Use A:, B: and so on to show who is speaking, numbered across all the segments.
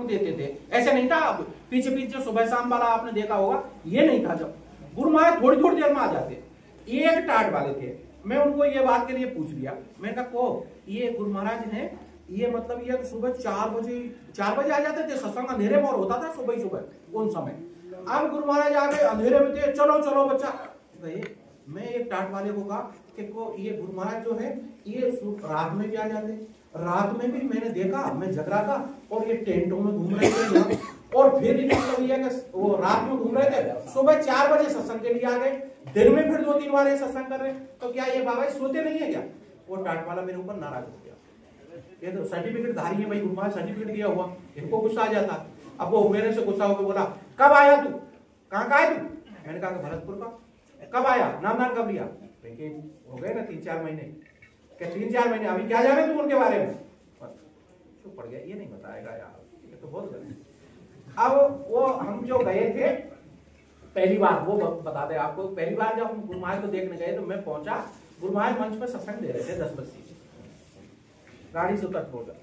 A: देते थे, ऐसे नहीं था। पीछे पीछे सुबह शाम वाला आपने देखा होगा, ये नहीं था। जब गुरु महाराज थोड़ी थोड़ी देर में आ जाते, एक टाट वाले थे। मैं उनको ये बात के लिए पूछ लिया, मैंने कहा को ये गुरु महाराज हैं, ये मतलब ये सुबह 4 बजे आ जाते थे। सत्संग अंधेरे में और होता था सुबह उन समय। अब गुरु महाराज आ गए, अंधेरे में थे, चलो चलो बच्चा गए। मैं एक टाट वाले को कहा कि को ये गुरु महाराज जो है ये रात में भी आ जाते। रात में भी मैंने देखा, मैं जग रहा था और ये टेंटों में घूम रहे थे और फिर मतलब ये वो रात में घूम रहे थे। सुबह 4 बजे सत्संग के लिए आ गए, दिन में फिर 2-3 बार ये सत्संग कर रहे। तो क्या ये बाबा सोते नहीं है क्या? वो टाट वाला मेरे ऊपर नाराज हो गया। ये तो सर्टिफिकेट धारी है भाई, गुरु महाराज सर्टिफिकेट दिया हुआ, इनको गुस्सा आ जाता। अब वो मेरे से गुस्सा होकर बोला, कब आया तू, कहाँ का है तू? मैंने कहा भरतपुर का। कब आया, नाम कब लिया? हो गए ना 3-4 महीने। क्या 3-4 महीने? अभी क्या जाने तू उनके बारे में? तो पड़ गया, ये नहीं बताएगा यार, ये तो बहुत गलत। अब वो हम जो गए थे पहली बार, वो बता दे आपको। पहली बार जब हम गुरु महाराज को देखने गए तो मैं पहुंचा, गुरु महाराज मंच पर सत्संग दे रहे थे 10 बजे। गाड़ी से उतर पड़ा।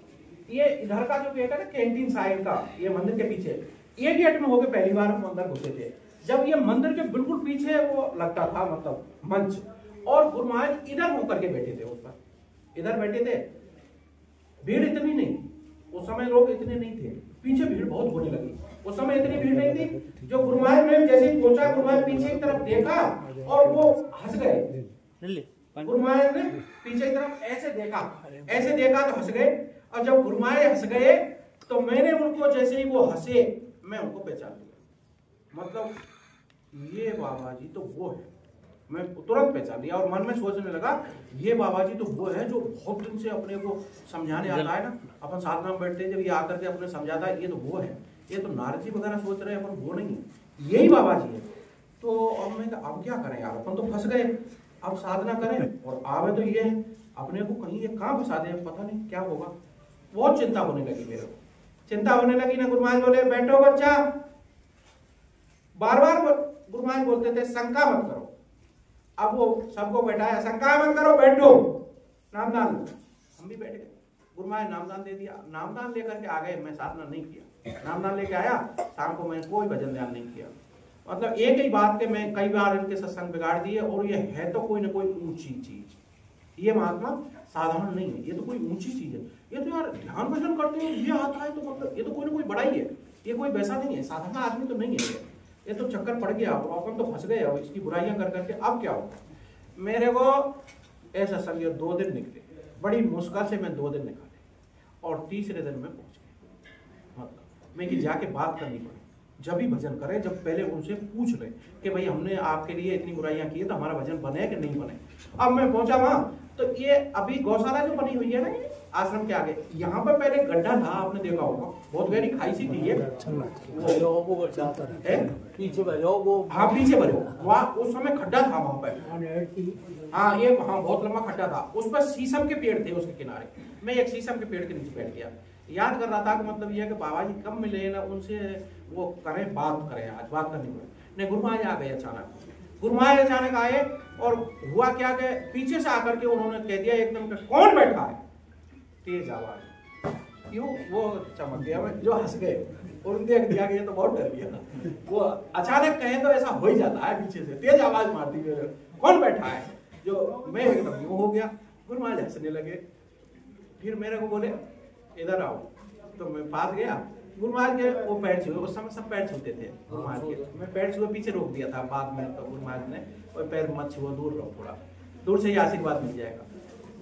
A: ये इधर का जो गेट है ना कैंटीन साइड का, ये मंदिर के पीछे, ये गेट में होके पहली बार हम अंदर घुसे थे। जब ये मंदिर के बिल्कुल पीछे वो लगता था मतलब मंच, और गुरु महाराज इधर होकर के बैठे थे, ऊपर इधर बैठे थे। भीड़ इतनी नहीं, उस समय लोग इतने नहीं थे, पीछे भीड़ बहुत होने लगी। उस समय इतनी भीड़ नहीं थी। जो गुरु महाराज ने जैसे ही पहुंचा, गुरु महाराज पीछे की तरफ देखा और वो हंस गए। गुरु महाराज ने पीछे की तरफ ऐसे देखा तो हंस गए। और जब गुरु महाराज हंस गए तो मैंने उनको, जैसे ही वो हंसे, मैं उनको पहचान लिया। मतलब ये बाबा जी तो वो है, मैं तुरंत पहचान लिया। और मन में सोचने लगा, ये बाबा जी तो वो है जो बहुत दिन से अपने को समझाने आता है ना। अपन साधना में बैठते हैं, जब ये आकर के अपने समझाता है, ये तो वो है। ये तो नारद जी वगैरह सोच रहे हैं, अपन वो नहीं है, यही बाबा जी है। तो अब मैं अब क्या करें यार, अपन तो फंस गए, अब साधना करें और आवे तो ये है, अपने को कहीं ये कहाँ फंसा दे, पता नहीं क्या होगा। बहुत चिंता होने लगी मेरे को, चिंता होने लगी ना। गुरु महाराज बोले, बैठो बच्चा। बार बार गुरु महाराज बोलते थे, शंका मत करो। अब वो सबको बैठाया, शंका मत करो, बैठो, नामदान। हम भी बैठ गए। गुरु महाराज नामदान दे दिया, नामदान लेकर के आ गए। मैं साधना नहीं किया, नामदान लेके आया। शाम को मैंने कोई भजन ध्यान नहीं किया। मतलब एक ही बात के मैं कई बार इनके सत्संग बिगाड़ दिए। और ये है तो कोई ना कोई ऊंची चीज, ये महात्मा साधारण नहीं है, ये तो कोई ऊंची चीज है। ये तो यार ध्यान भजन करते हो, ये आता है तो मतलब ये तो कोई ना कोई बड़ा ही है, ये कोई वैसा नहीं है, साधारण आदमी तो नहीं है। ये तो चक्कर पड़ गया, अपन तो फंस गए। अब इसकी बुराइयां कर करके अब क्या होगा। मेरे को ऐसा समझिए 2 दिन निकले, बड़ी मुश्किल से मैं 2 दिन निकाले और तीसरे दिन में पहुंच गया। मतलब मैं कि जाके बात करनी पड़ी। जब भी भजन करें, जब पहले उनसे पूछ ले कि भाई हमने आपके लिए इतनी बुराइयां की है तो हमारा भजन बने कि नहीं बने। अब मैं पहुंचा वहां तो ये अभी गौशाला जो बनी हुई है ना आश्रम के आगे, यहाँ पर पहले गड्ढा था, आपने देखा होगा, बहुत गहरी खाई सी थी ये। पीछे भरो, हाँ पीछे भरो, वहाँ उस समय खड्डा था वहां पर। हाँ ये हाँ बहुत लंबा खड्डा था, उस पर शीशम के पेड़ थे उसके किनारे। मैं एक शीशम के पेड़ के नीचे बैठ गया, याद कर रहा था कि मतलब ये कि बाबा जी कब मिले ना, उनसे वो करें, बात करें, आज बात करनी पड़े। नहीं, गुरु महाराज आ गए अचानक। गुरु महाराज अचानक आए और हुआ क्या कि पीछे से आकर के उन्होंने कह दिया एकदम कि कौन बैठा है, तेज आवाज। क्यों? वो चमक गया, जो हंस गए और देख दिया कि ये तो बहुत डर गया। वो अचानक कहें तो ऐसा हो ही जाता है, पीछे से तेज आवाज मारती है, कौन बैठा है। जो मैं एकदम यूं हो गया। गुरु महाराज हंसने लगे, फिर मेरे को बोले इधर आओ। तो मैं पास गया, गुरु महाराज के वो पैर छुए, उस समय सब पैर छूते थे गुरु महाराज के। मैं पैर छुए पीछे रोक दिया था बाद में, तो गुरु महाराज ने वो पैर मत छुओ, दूर रहो, थोड़ा दूर से ही आशीर्वाद मिल जाएगा।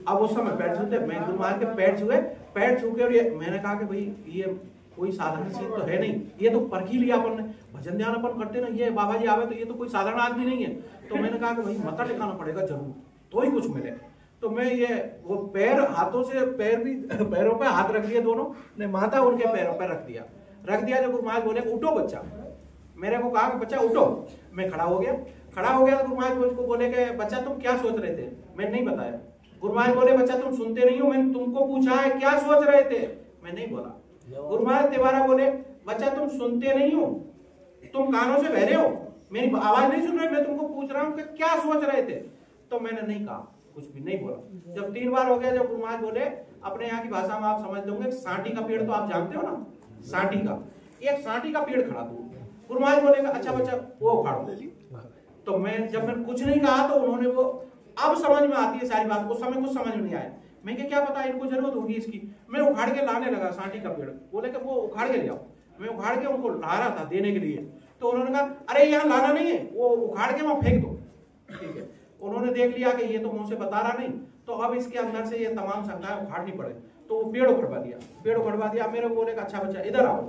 A: अब उस समय पैर छूते, मैं गुरु महाराज के पैर छुए, पैर छू के और ये मैंने कहा कि भाई ये कोई साधारण चीज तो है नहीं, ये तो परख ही लिया अपन ने, भजन ध्यान अपन करते ना, ये बाबा जी आवे तो ये तो कोई साधारण आदमी नहीं है। तो मैंने कहा कि भाई मत्था टिकाना पड़ेगा जरूर, तो ही कुछ मिले। तो मैं ये वो पैर हाथों से पैरों पे हाथ रख दिए दोनों ने, माथा उनके पैरों पे रख दिया। जब गुरु महाराज बोले उठो बच्चा, मेरे को कहा कि बच्चा उठो। मैं खड़ा हो गया तो गुरु महाराज मुझको बोले कि बच्चा तुम क्या सोच रहे थे? मैंने नहीं बताया। गुरु महाराज बोले बच्चा तुम सुनते नहीं हो, मैंने तुमको पूछा है क्या सोच रहे थे? मैं नहीं बोला। गुरु महाराज दोबारा बोले बच्चा तुम सुनते नहीं हो, तुम कानों से बहरे हो, मेरी आवाज नहीं सुन रहे, मैं तुमको पूछ रहा हूँ कि क्या सोच रहे थे? तो मैंने नहीं कहा, कुछ भी नहीं बोला। जब 3 बार हो गया, जब गुरु महाराज बोले अपने यहाँ की भाषा में आप समझ लोगे, सांटी का पेड़ तो आप जानते हो ना, सांटी का, एक सांटी का पेड़ खड़ा था। गुरु महाराज बोलेगा अच्छा बच्चा वो उखाड़ो। तो मैंने कुछ नहीं कहा तो उन्होंने वो, अब समझ में आती है सारी बात, उस समय कुछ समझ में नहीं आया। मैं क्या पता इनको जरूरत होगी इसकी। मैं उखाड़ के लाने लगा सांटी का पेड़, बोले कि वो उखाड़ के ले आओ। मैं उखाड़ के उनको ला रहा था देने के लिए, तो उन्होंने कहा अरे यहाँ लाना नहीं है, वो उखाड़ के वहां फेंक दो। ठीक है, उन्होंने देख लिया कि ये तो मुझसे बता रहा नहीं, तो अब इसके अंदर से ये तमाम शंकाएं उखाड़नी पड़े, तो वो पेड़ उखड़वा दिया। मेरे को बोले अच्छा बच्चा इधर आओ।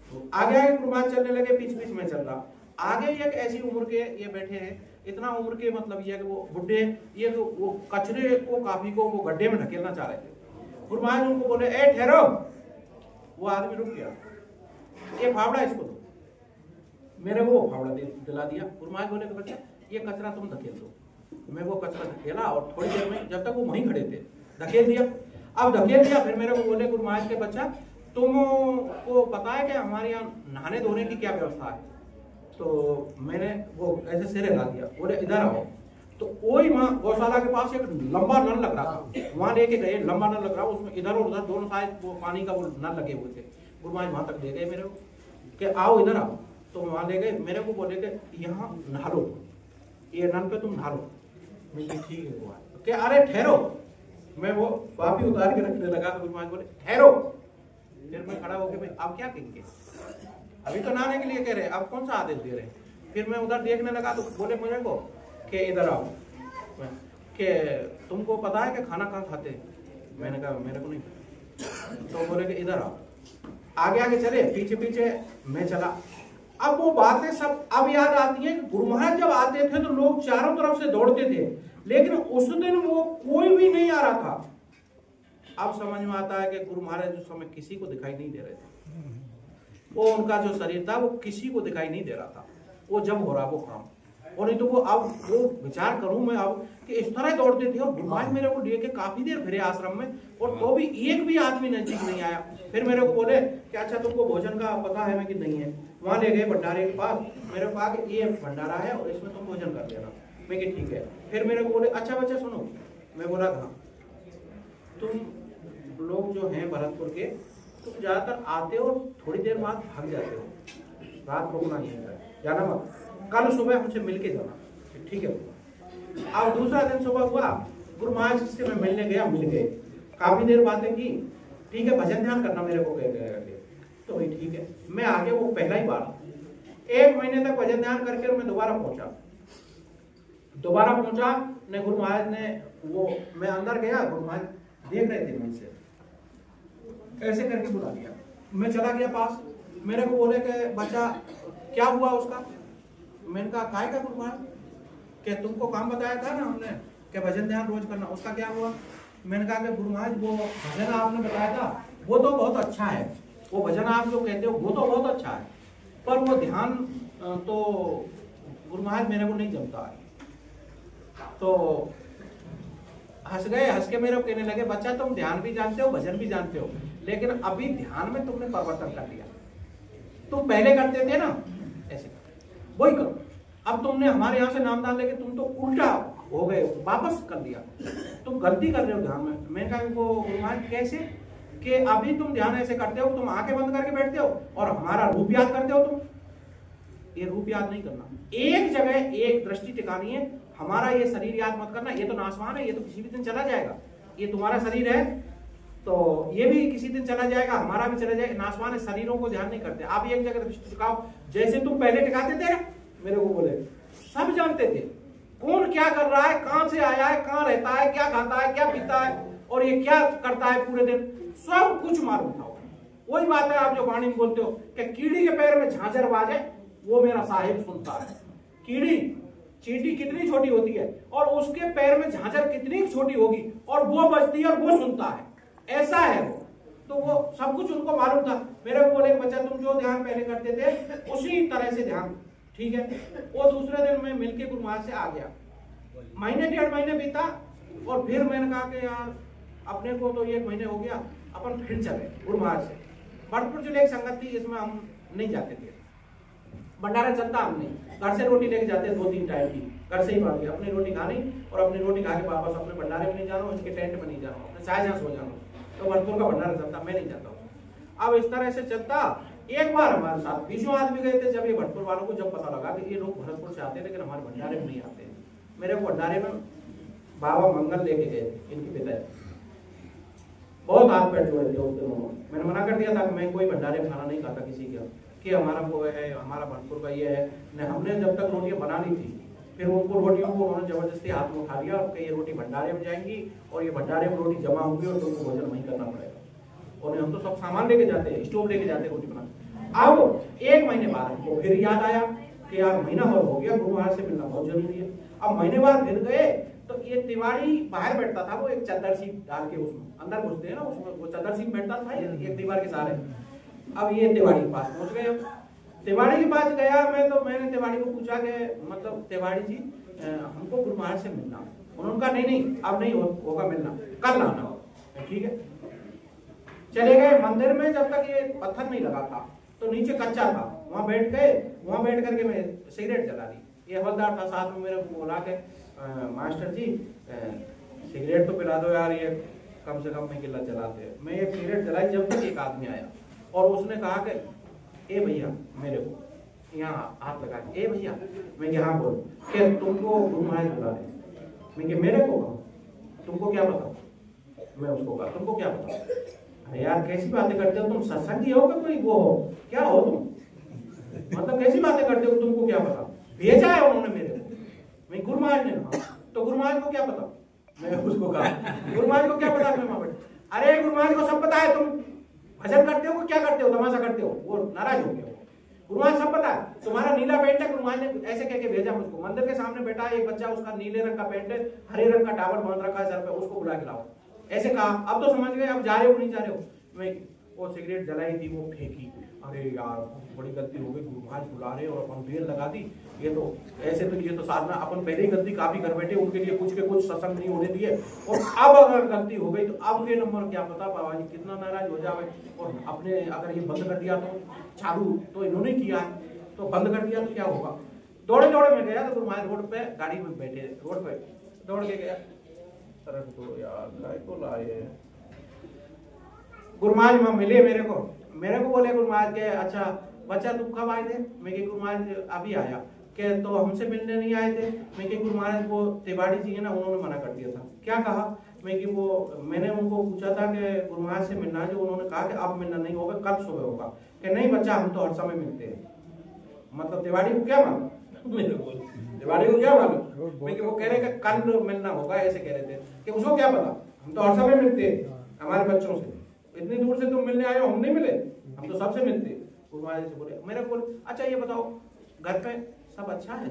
A: तो आगे गुरु महाराज चलने लगे, बीच में चल रहा। आगे एक ऐसी उम्र के ये बैठे हैं, इतना उम्र के मतलब ये कि वो बुढ़े, ये वो कचरे को काफी को वो गड्ढे में ढकेलना चाह रहे थे। गुरु महाराज उनको बोले ए ठहरो। वो आदमी रुक गया, ये फावड़ा इसको दो। मेरे को वो फावड़ा दिला दिया। गुरु महाराज बोले बच्चा ये कचरा तुम धकेल दो। मैं वो कचरा धकेला और थोड़ी देर में, जब तक वो वहीं खड़े थे, धकेल दिया। अब धकेल दिया, फिर मेरे को बोले गुरु महाराज के बच्चा तुमको पता है कि हमारे यहाँ नहाने धोने की क्या व्यवस्था है? तो मैंने वो ऐसे सिरे ला दिया, बोले इधर आओ। तो वही वहाँ गौशाला के पास एक लंबा नल लग रहा था, वहां लेके गए। लंबा नल लग रहा, उसमें इधर और उधर दोनों साइड वो पानी का वो नल लगे हुए थे। गुरु महाराज वहां तक ले गए मेरे को कि आओ इधर आओ। तो वहां ले गए, मेरे को बोले कि यहाँ नहा लो, ये नल पे तुम नहा लो। मैं ठीक है वो कि अरे ठहरो। मैं वो वापी उतार के रखने लगा, तो गुरु महाराज बोले ठहरो। फिर मैं खड़ा होकर भाई आप क्या कहेंगे, अभी तो नहाने के लिए कह रहे, अब कौन सा आदेश दे रहे? फिर मैं उधर देखने लगा, तो बोले मुझे को कि इधर आओ, कि तुमको पता है कि खाना कहाँ खाते हैं? मैंने कहा मेरे को नहीं। तो बोले कि इधर आओ। आगे आगे चले, पीछे पीछे मैं चला। अब वो बातें सब अब याद आती है। गुरु महाराज जब आते थे तो लोग चारों तरफ से दौड़ते थे, लेकिन उस दिन वो कोई भी नहीं आ रहा था। अब समझ में आता है कि गुरु महाराज उस समय किसी को दिखाई नहीं दे रहे थे। वो उनका जो शरीर था वो किसी को दिखाई नहीं दे रहा था, वो जब हो रहा वो काम। और नहीं तो वो अब वो विचार करूं मैं अब कि इस तरह दौड़ते थे। और गुरु महाराज मेरे को लेके काफी देर फिरे आश्रम में, और तो भी एक भी आदमी नजदीक नहीं आया। फिर मेरे को बोले कि अच्छा तुमको भोजन का पता है मैं कि नहीं है? वहां ले गए भंडारे के पास, मेरे को कहा कि ये भंडारा है और इसमें तुम भोजन कर लेना। मैं कि ठीक है। फिर मेरे को बोले अच्छा बच्चा सुनो। मैं बोला था तुम लोग जो हैं भरतपुर के, तुम ज्यादातर आते हो थोड़ी देर बाद भाग जाते हो, रात रुकना नहीं है, जाना मत, कल सुबह हमसे मिलके जाना। ठीक है। अब दूसरा दिन सुबह हुआ, गुरु महाराज से मैं मिलने गया, मिल गए, काफी देर बातें की। ठीक है, भजन ध्यान करना मेरे को कह गए, तो भाई ठीक है। मैं आगे वो पहला ही बार 1 महीने तक भजन ध्यान करके मैं दोबारा पहुंचा ने गुरु महाराज ने वो, मैं अंदर गया, गुरु महाराज देख रहे थे मुझसे, ऐसे करके बुला लिया। मैं चला गया पास, मेरे को बोले कि बच्चा क्या हुआ उसका? मैंने कहा काय का गुरु महाराज? क्या तुमको काम बताया था ना हमने कि भजन ध्यान रोज करना, उसका क्या हुआ? मैंने कहा कि गुरु महाराज वो भजन आपने बताया था वो तो बहुत अच्छा है, वो भजन आप जो कहते हो वो तो बहुत अच्छा है, पर वो ध्यान तो गुरु महाराज मेरे को नहीं जमता है। तो हंस गए, हंस के मेरे को कहने लगे बच्चा तुम ध्यान भी जानते हो भजन भी जानते हो, लेकिन अभी ध्यान में तुमने परिवर्तन कर लिया। तुम पहले करते थे ना ऐसे, वही करो। अब तुमने हमारे यहाँ से नामदान लेके तुम तो उल्टा हो गए, वापस कर दिया, तुम गलती कर रहे हो ध्यान में। मैंने कहा वो गुरु महाराज कैसे? कि अभी तुम ध्यान ऐसे करते हो, तुम आंखें बंद करके बैठते हो और हमारा रूप याद करते हो। तुम ये रूप याद नहीं करना, एक जगह एक दृष्टि टिकानी है। हमारा ये शरीर याद मत करना, ये तो नाशवान है, ये तो किसी भी दिन चला जाएगा। ये तुम्हारा शरीर है तो ये भी किसी दिन चला जाएगा, हमारा भी चला जाएगा, नाशवान है। शरीरों को ध्यान नहीं करते। आप एक जगह दृष्टि टिकाओ, जैसे तुम पहले टिकाते थे ना, मेरे को बोले सब जानते थे कौन क्या कर रहा है, कहां से आया है, कहां रहता है, क्या खाता है, क्या पीता है, और ये क्या करता है पूरे दिन, सब कुछ मालूम था। वही बात है आप जो वाणी में बोलते हो कि कीड़ी के पैर में झांझर बाजे, वो मेरा साहिब सुनता है। कीड़ी चींटी कितनी छोटी होती है और उसके पैर में झांझर कितनी छोटी होगी, और वो बजती है और वो सुनता है, ऐसा है वो। तो वो सब कुछ उनको मालूम था। मेरे को बोले बच्चा तुम जो ध्यान पहले करते थे उसी तरह से ध्यान, ठीक है। वो दूसरे दिन मैं मिलके गुरु महाराज से आ गया। महीने 1.5 महीने बीता और फिर मैंने कहा कि यार अपने को तो 1 महीने हो गया, अपन फिर चले गुरु महाराज से। भरतपुर जिले की संगत थी, इसमें हम नहीं जाते थे, भंडारा चलता हम नहीं, घर से रोटी लेके जाते 2-3 टाइम की, घर से ही बांध के अपनी रोटी खानी और अपनी रोटी खा के वापस अपने भंडारे में नहीं जाना, उसके टेंट में नहीं जाना, अपने शाहजहां सो जाना। तो भरतपुर का भंडारा चलता, मैं नहीं जाता हूँ। अब इस तरह से चलता। एक बार हमारे साथ 20 आदमी गए थे, जब ये भरतपुर वालों को जब पता लगा कि ये लोग भरतपुर से आते हैं लेकिन हमारे भंडारे में नहीं आते, मेरे को भंडारे में बाबा मंगल लेके गए इनके पिता, बहुत हाथ पैर जोड़े थे उस दिनों। मैंने मना कर दिया था कि मैं कोई भंडारे में खाना नहीं खाता किसी का, कि हमारा वो है, हमारा भरतपुर का ये है। हमने जब तक रोटियां बना ली थी, फिर उनको रोटियों को उन्होंने जबरदस्ती हाथ में उठा लिया कि ये रोटी भंडारे में जाएंगी और ये भंडारे में रोटी जमा होगी और तुमको भोजन वहीं करना पड़ेगा। और हम तो सब सामान लेके जाते हैं, स्टोव लेके जाते हैं रोटी बना। अब 1 महीने बाद हमको फिर याद आया कि यार महीना भर हो गया, गुरु महाराज से मिलना बहुत जरूरी है। अब महीने बाद फिर गए तो ये तिवारी बाहर बैठता था, वो एक चादर सी डाल के उसमें अंदर घुसते हैं ना, उसमें वो चादर सी बैठता था एक दीवार के सहारे। अब ये तिवारी के पास पहुंच गए। तिवारी के पास गया मैं, तो मैंने तिवारी को पूछा कि मतलब तिवारी जी हमको गुरु महाराज से मिलना। उन्होंने कहा नहीं अब नहीं होगा मिलना, कल आना। ठीक है, चले गए मंदिर में। जब तक ये पत्थर नहीं लगा था तो नीचे कच्चा था, वहां बैठ गए। वहां बैठ करके मैं सिगरेट जला दी। ये हवलदार था साथ में, मेरे को बोला के मास्टर जी सिगरेट तो पिला दो यार, ये कम से कम में किल्लत जलाते हैं। मैं एक सिगरेट जलाई, जब तक एक आदमी आया और उसने कहा कि ए भैया, मेरे को यहाँ हाथ लगा के, ए भैया, मैं यहाँ बोल के तुमको गुरु महाराज बुला रहे। मैं मेरे को कहा तुमको क्या पता? मैं उसको कहा तुमको क्या पता? अरे यार कैसी बातें करते हो तुम, सत्संगी हो कि कोई वो हो, क्या हो तुम? मतलब कैसी बातें करते हो, तुमको क्या पता? भेजा है उन्होंने मेरे को, मैं गुरु महाराज ने कहा। तो गुरु महाराज को क्या पता? मैं उसको कहा गुरु महाराज को क्या पता? मैं वहां बैठे, अरे गुरु महाराज को सब पता है, तुम भजन करते हो क्या करते हो, तमाशा करते हो। वो नाराज हो गया। गुरु महाराज सब पता है, तुम्हारा नीला पेंट है। गुरु महाराज ने ऐसे कह के भेजा मुझको। मंदिर के सामने बैठा है एक बच्चा, उसका नीले रंग का पेंट है, हरे रंग का टावल बांध रखा है सर पे, उसको बुला के लाओ। ऐसे कहा। अब तो समझ गए, अब जा रहे हो नहीं जा रहे हो। मैं वो सिगरेट जलाई थी, वो फेंकी। अरे यार बड़ी गलती हो गई, गुरु महाराज बुला रहे और अपन बेल लगा दी। ये तो ऐसे तो ये तो साधना अपन पहले ही गलती काफी कर बैठे, उनके लिए कुछ के कुछ सत्संग नहीं होने दिए, और अब अगर गलती हो गई तो अब के नंबर क्या पता बाबा जी कितना नाराज हो जाए। और अपने अगर ये बंद कर दिया तो चालू तो इन्होंने किया है, तो बंद कर दिया तो क्या होगा। दौड़े दौड़े में गया तो गुरु महाराज रोड पे गाड़ी में बैठे, रोड पे दौड़ के गया। तरफ तो यार गाय को लाए गुरु महाराज वहां मिले मेरे को बोले गुरु महाराज के अच्छा बच्चा तुम कब आए थे? मैं कि गुरु महाराज अभी आया। के तो हमसे मिलने नहीं आए थे? मैं कि गुरु महाराज वो तिवारी जी है ना, उन्होंने मना कर दिया था। क्या कहा? मैं कि वो मैंने उनको पूछा था कि गुरु महाराज से मिलना है, जो उन्होंने कहा कि अब मिलना नहीं होगा, कल सुबह होगा। कि नहीं बच्चा हम तो हर समय मिलते हैं। मतलब तिवारी को क्या मालूम तिवारी को क्या मालूम? मैं कि वो कह रहे कि कल मिलना होगा, ऐसे कह रहे थे। कि उसको क्या पता, हम तो हर समय मिलते हैं हमारे बच्चों से। इतनी दूर से तुम मिलने आए हो, हम नहीं मिले, हम तो सबसे मिलते। गुरु महाराज से बोले, मेरे को बोले अच्छा ये बताओ घर पे सब अच्छा है,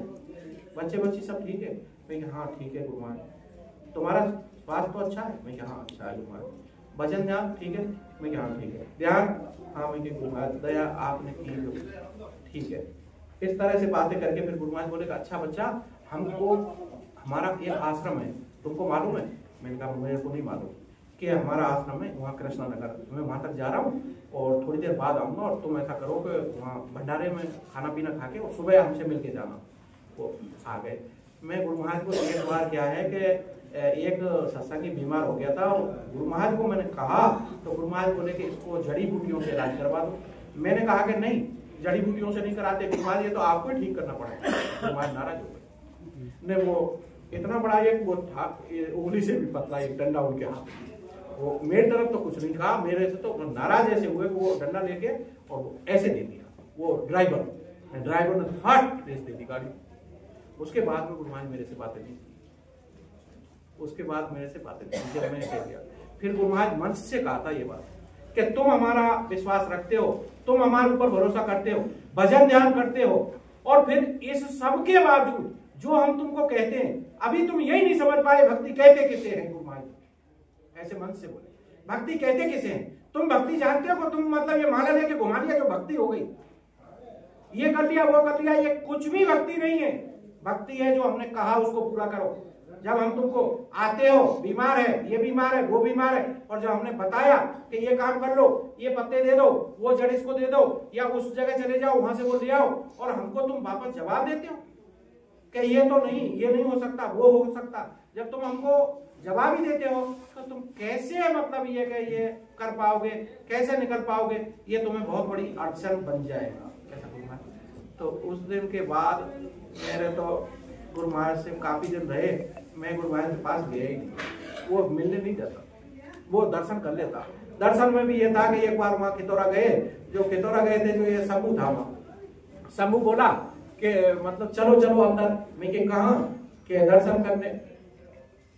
A: बच्चे बच्ची सब ठीक है? मैं हाँ ठीक है गुरु महाराज। तुम्हारा स्वास्थ्य तो अच्छा है? मैं हाँ अच्छा है गुरु महाराज। भजन ध्यान ठीक है? मैं हाँ ठीक है। ध्यान हाँ मैं गुरु महाराज दया आपने की ठीक है। इस तरह से बातें करके फिर गुरु महाराज बोले अच्छा बच्चा, हमको हमारा एक आश्रम है, तुमको मालूम है? मैंने कहा मेरे को नहीं मालूम। कि हमारा आश्रम है वहाँ कृष्णा नगर, मैं वहाँ तक जा रहा हूँ और थोड़ी देर बाद आऊँगा, और तुम ऐसा करो कि वहाँ भंडारे में खाना पीना खा के और सुबह हमसे मिल के जाना। वो आ गए। मैं गुरु महाराज को एक बार क्या है कि एक सत्संगी बीमार हो गया था, और गुरु महाराज को मैंने कहा तो गुरु महाराज बोले कि इसको जड़ी बूटियों से इलाज करवा दो। मैंने कहा कि नहीं जड़ी बूटियों से नहीं कराते गुरु महाराज, ये तो आपको ही ठीक करना पड़ेगा। गुरु महाराज नाराज हो गए। ने वो इतना बड़ा एक वो था, उंगली से भी पतला एक डंडा उनके हाथ, वो मेरी तरफ तो कुछ नहीं कहा, मेरे से तो नाराज ऐसे हुए कि वो डंडा लेके और वो ऐसे दे दिया। वो ड्राइवर ने फट रेस दे दी गाड़ी। उसके बाद में गुरु महाराज मेरे से बातें नहीं, उसके बाद मेरे से बातें नहीं, जब मैंने कह दिया। फिर गुरु महाराज मंच से कहा था ये बात कि तुम हमारा विश्वास रखते हो, तुम हमारे ऊपर भरोसा करते हो, भजन ध्यान करते हो, और फिर इस सब के बावजूद जो हम तुमको कहते हैं अभी तुम यही नहीं समझ पाए भक्ति कहते किसे हैं। गुरु महाराज ऐसे मन से बोले भक्ति कहते किसे हैं? तुम भक्ति जानते हो? तुम मतलब ये माला लेके घुमा लिया जो भक्ति हो गई, ये कर लिया वो कर लिया, ये कुछ भी भक्ति नहीं है। भक्ति है जो हमने कहा उसको पूरा करो। जब हम तुमको आते हो बीमार है, ये बीमार है, वो बीमार है, और जब हमने बताया कि ये काम कर लो, ये पत्ते दे दो, वो जड़ इसको दे दो, या उस जगह चले जाओ वहां से वो ले आओ, और हमको तुम वापस जवाब देते हो कि ये तो नहीं, ये नहीं हो सकता, वो हो सकता। जब तुम हमको जवाब ही देते हो तो तुम कैसे मतलब ये कर पाओगे, कैसे निकल पाओगे, ये तुम्हें बहुत बड़ी अड़चन बन जाएगा। ऐसा गुरु महाराज। तो उस दिन के बाद मेरे तो गुरु महाराज से काफी दिन रहे, मैं गुरु महाराज के पास गया ही नहीं, वो मिलने नहीं जाता, वो दर्शन कर लेता। दर्शन में भी ये था कि एक बार वहां खितौरा गए, जो खितौरा गए थे, जो ये शंभू था, वहां शंभू बोला कि मतलब चलो चलो अंदर। मैं कि कहाँ के दर्शन करने,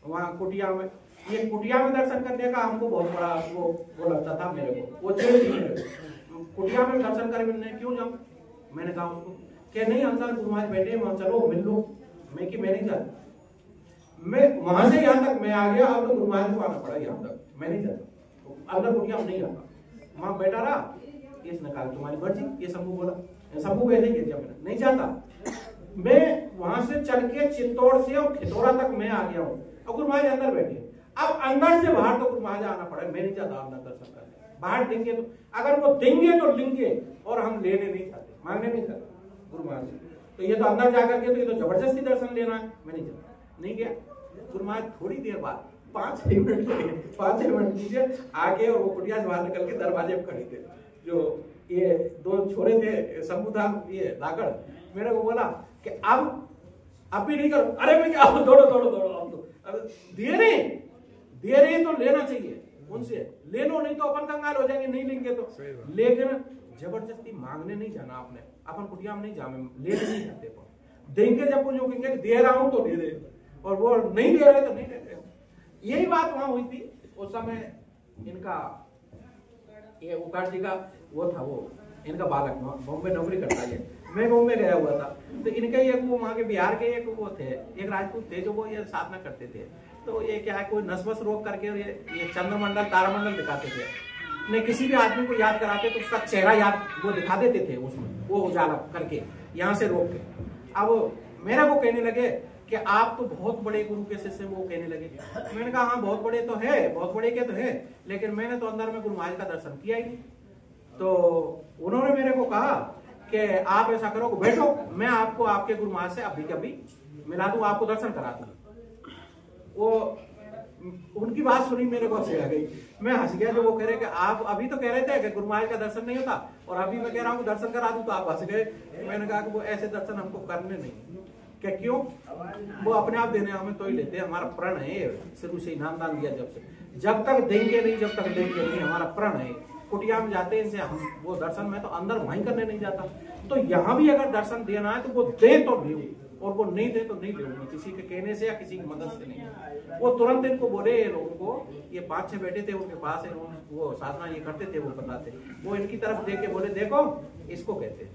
A: वहां कुटिया में। ये कुटिया में दर्शन करने का हमको बहुत बड़ा वो लगता था मेरे को, वो कुटिया में दर्शन करने क्यों जाऊं। मैंने कहा उसको कि नहीं अंदर गुरु महाराज बैठे, वहां चलो मिल लो। मैं कि मैं नहीं जाता, मैं वहां से यहाँ तक मैं आ गया, अब तो गुरु महाराज को आना पड़ा यहाँ तक, मैं नहीं जाता अंदर कुटिया में, नहीं आता। वहां बैठा रहा, इसने कहा तुम्हारी मर्जी, ये शंभू बोला, शंभू ऐसे ही कह दिया, मैंने नहीं जाता। मैं वहां से चल के चित्तौड़ से और खितौरा तक मैं आ गया हूँ, और गुरु महाराज अंदर बैठे। अब अंदर से बाहर तो गुरु महाराज आना पड़ा, मैं नहीं जाता अंदर दर्शन करने। बाहर देंगे तो, अगर वो देंगे तो लेंगे, और हम लेने नहीं चाहते, मांगने नहीं चाहते गुरु महाराज से। तो ये तो अंदर जाकर के तो ये तो जबरदस्ती दर्शन लेना है, मैं नहीं जाता, नहीं गया। गुरु महाराज थोड़ी देर बाद 5-6 मिनट नीचे आके, और वो कुटिया से बाहर निकल के दरवाजे पे खड़े थे, जो ये 2 छोरे थे, शंभू था, ये धाकड़, मेरे को बोला कि अब भी नहीं करो। अरे मैं क्या, दौड़ो अब तो दे रहे तो लेना चाहिए उनसे, ले लो, नहीं तो अपन कंगाल हो जाएंगे, नहीं लेंगे तो। लेकिन जबरदस्ती मांगने नहीं जाना आपने, अपन कुटिया में नहीं जाने, लेने नहीं जाते, देंगे जब वो जो कहेंगे दे रहा हूं तो दे दे, और वो नहीं दे रहे तो नहीं देते। यही बात वहां हुई थी उस समय। इनका ये उकार जी का वो था, वो इनका बालक बॉम्बे नौकरी करता है, मैं बॉम्बे गया हुआ था। तो इनका ये वो वहां के बिहार के एक वो थे, एक राजपूत थे, जो वो ये साधना करते थे। तो ये क्या है, कोई नस-बस रोक करके ये चंद्रमंडल तारामंडल दिखाते थे। नहीं किसी भी आदमी को याद कराते तो उसका चेहरा याद वो दिखा देते थे उसमें, वो उजाला करके यहाँ से रोक के। अब मेरे को कहने लगे कि आप तो बहुत बड़े गुरु के शिष्य, वो कहने लगे। मैंने कहा हाँ बहुत बड़े तो है, बहुत बड़े के तो है, लेकिन मैंने तो अंदर में गुरु महाराज का दर्शन किया ही नहीं। तो उन्होंने मेरे को कहा कि आप ऐसा करो, बैठो, मैं आपको आपके गुरु महाराज से अभी कभी मिला दूं, आपको दर्शन करा दूं। वो उनकी बात सुनी, मेरे को हंसी आ गई, मैं हंस गया। जो वो कह रहे कि आप अभी तो कह रहे थे कि गुरु महाराज का दर्शन नहीं होता, और अभी मैं कह रहा हूँ दर्शन करा दूं, तो आप हंस गए। मैंने कहा कि वो ऐसे दर्शन हमको करने नहीं, क्या क्यों, वो अपने आप देने हमें तो ही लेते हैं, हमारा प्रण है शुरू से, इनाम दान दिया जब तक देंगे नहीं, जब तक लेंगे नहीं, हमारा प्रण है। कुटिया में जाते हैं इनसे हम वो दर्शन में तो अंदर वहीं करने नहीं जाता। तो यहाँ भी अगर दर्शन देना है तो वो दे तो ले, और वो नहीं दे तो नहीं ले, किसी के कहने से या किसी की मदद से नहीं। वो तुरंत इनको बोले लोगों को, ये 5-6 बैठे थे उनके पास, वो साधना ये करते थे, वो बताते, वो इनकी तरफ देख के बोले देखो इसको कहते हैं,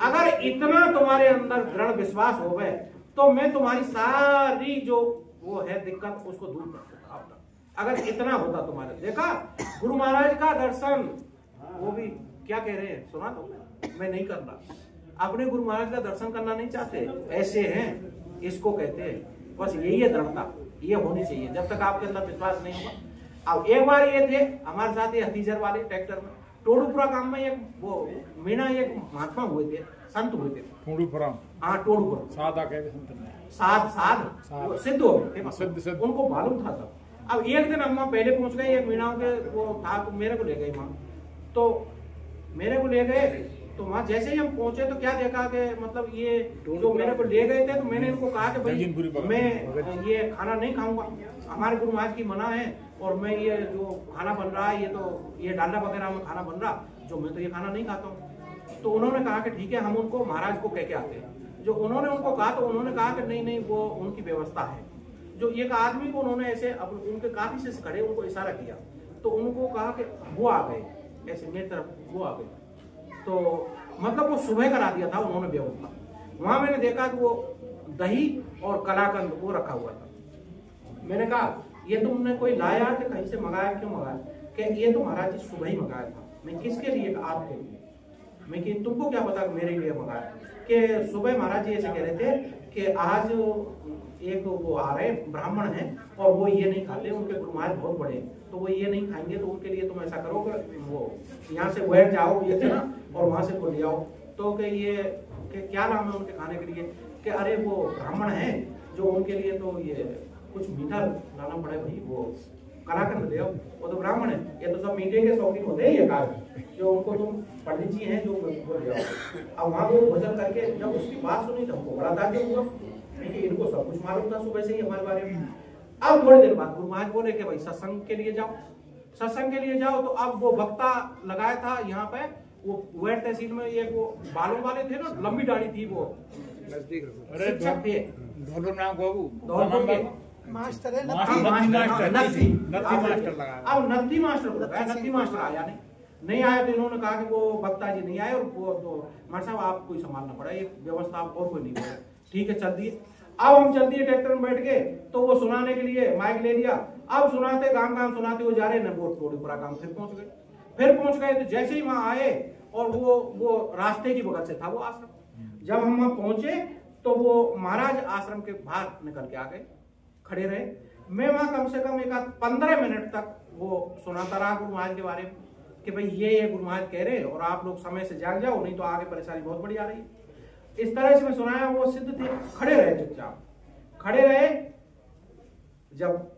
A: अगर इतना तुम्हारे अंदर दृढ़ विश्वास हो गए तो मैं तुम्हारी सारी जो वो है दिक्कत उसको दूर कर दूंगा। अगर इतना होता तुम्हारे, देखा गुरु महाराज का दर्शन, वो भी क्या कह रहे हैं सुना, तो मैं नहीं कर रहा, अपने गुरु महाराज का दर्शन करना नहीं चाहते, ऐसे हैं, इसको कहते हैं। बस यही है दृढ़ता, ये होनी चाहिए। जब तक आपके अंदर विश्वास नहीं होगा। अब एक बार ये थे हमारे साथ, ये हथीजर वाले ट्रैक्टर में टोडूपुरा गांव में एक वो मीणा एक महात्मा हुए थे, संत हुए थे टोडूपुरा। हाँ टोडूपुरा साध सिद्ध हो गए, उनको मालूम था सब। अब एक दिन हम पहले पहुंच गए, एक मीणाओं के वो था, तो मेरे को ले गए वहां, तो मेरे को ले गए तो वहां जैसे ही हम पहुंचे तो क्या देखा कि मतलब ये जो मेरे को ले गए थे, तो मैंने इनको कहा कि भाई मैं ये खाना नहीं खाऊंगा, हमारे गुरु महाराज की मना है, और मैं ये जो खाना बन रहा है, ये तो ये डालडा वगैरह में खाना बन रहा, जो मैं तो ये खाना नहीं खाता हूँ। तो उन्होंने कहा कि ठीक है, हम उनको महाराज को कह के आते हैं। जो उन्होंने उनको कहा तो उन्होंने कहा कि नहीं वो उनकी व्यवस्था है। जो एक आदमी को उन्होंने ऐसे उनके काफी से खड़े उनको इशारा किया, तो उनको कहा कि वो आ गए, ऐसे मेरी तरफ वो आ गए। तो मतलब वो सुबह करा दिया था उन्होंने व्यवस्था। वहां मैंने देखा कि वो दही और कलाकंद वो रखा हुआ था। मैंने कहा ये तुमने कोई लाया कि कहीं से मंगाया, क्यों मंगाया? कि ये तो महाराज जी सुबह ही मंगाया था। मैं किसके लिए? आपके लिए। मैं कि तुमको क्या पता कि मेरे लिए मंगाया? कि सुबह महाराज जी ऐसे कह रहे थे कि आज एक वो आ रहे ब्राह्मण हैं और वो ये नहीं खाते, उनके गुरु महाराज बहुत बड़े हैं, तो वो ये नहीं खाएंगे, तो उनके लिए तुम ऐसा करो कि वो यहाँ से बैठ जाओ ये ना, और वहां से वो ले आओ। तो कि ये कि क्या नाम है उनके खाने के लिए? कि अरे वो ब्राह्मण है जो उनके लिए तो ये कुछ मीठा लाना पड़े भाई, वो कलाकंद ले आओ, वो तो ब्राह्मण है, ये तो सब मीठे के शौकीन होते हैं ये कार्य, जो उनको तुम पंडित जी हैं जो वो ले आओ। अब वहाँ वो भोजन करके जब उसकी बात सुनी तो हमको बड़ा ताज्जुब हुआ, क्योंकि इनको सब कुछ मालूम था सुबह से ही हमारे बारे में। अब थोड़ी देर बाद गुरु महाराज बोले कि भाई सत्संग के लिए जाओ, सत्संग के लिए जाओ। तो अब वो वक्ता लगाया था यहाँ पे, वो वेर तहसील में एक वो बालों वाले थे ना, लंबी दाढ़ी थी, वो शिक्षक थे,
B: मास्टर है,
A: अब नत्थी मास्टर आया नहीं आया, तो इन्होंने कहा कि वो वक्ता जी नहीं आए, और वो तो मास्टर साहब आपको ही संभालना पड़ा, ये व्यवस्था और कोई नहीं है। ठीक है चल दिए। अब हम चल दिए ट्रैक्टर में बैठ के, तो वो सुनाने के लिए माइक ले लिया। अब सुनाते गांव सुनाते वो जा रहे न, वो टोड़ीपुरा गांव फिर पहुंच गए। तो जैसे ही वहां आए, और वो रास्ते की बगल से था वो आश्रम। जब हम वहां पहुंचे तो वो महाराज आश्रम के बाहर निकल के आ गए, खड़े रहे। मैं वहां कम से कम 15 मिनट तक वो सुनाता रहा गुरु महाराज के बारे में, कि भाई ये गुरु महाराज कह रहे और आप लोग समय से जाग जाओ, नहीं तो आगे परेशानी बहुत बड़ी आ रही है। इस तरह से मैं सुनाया। वो सिद्ध थे, खड़े रहे, चुपचाप खड़े रहे। जब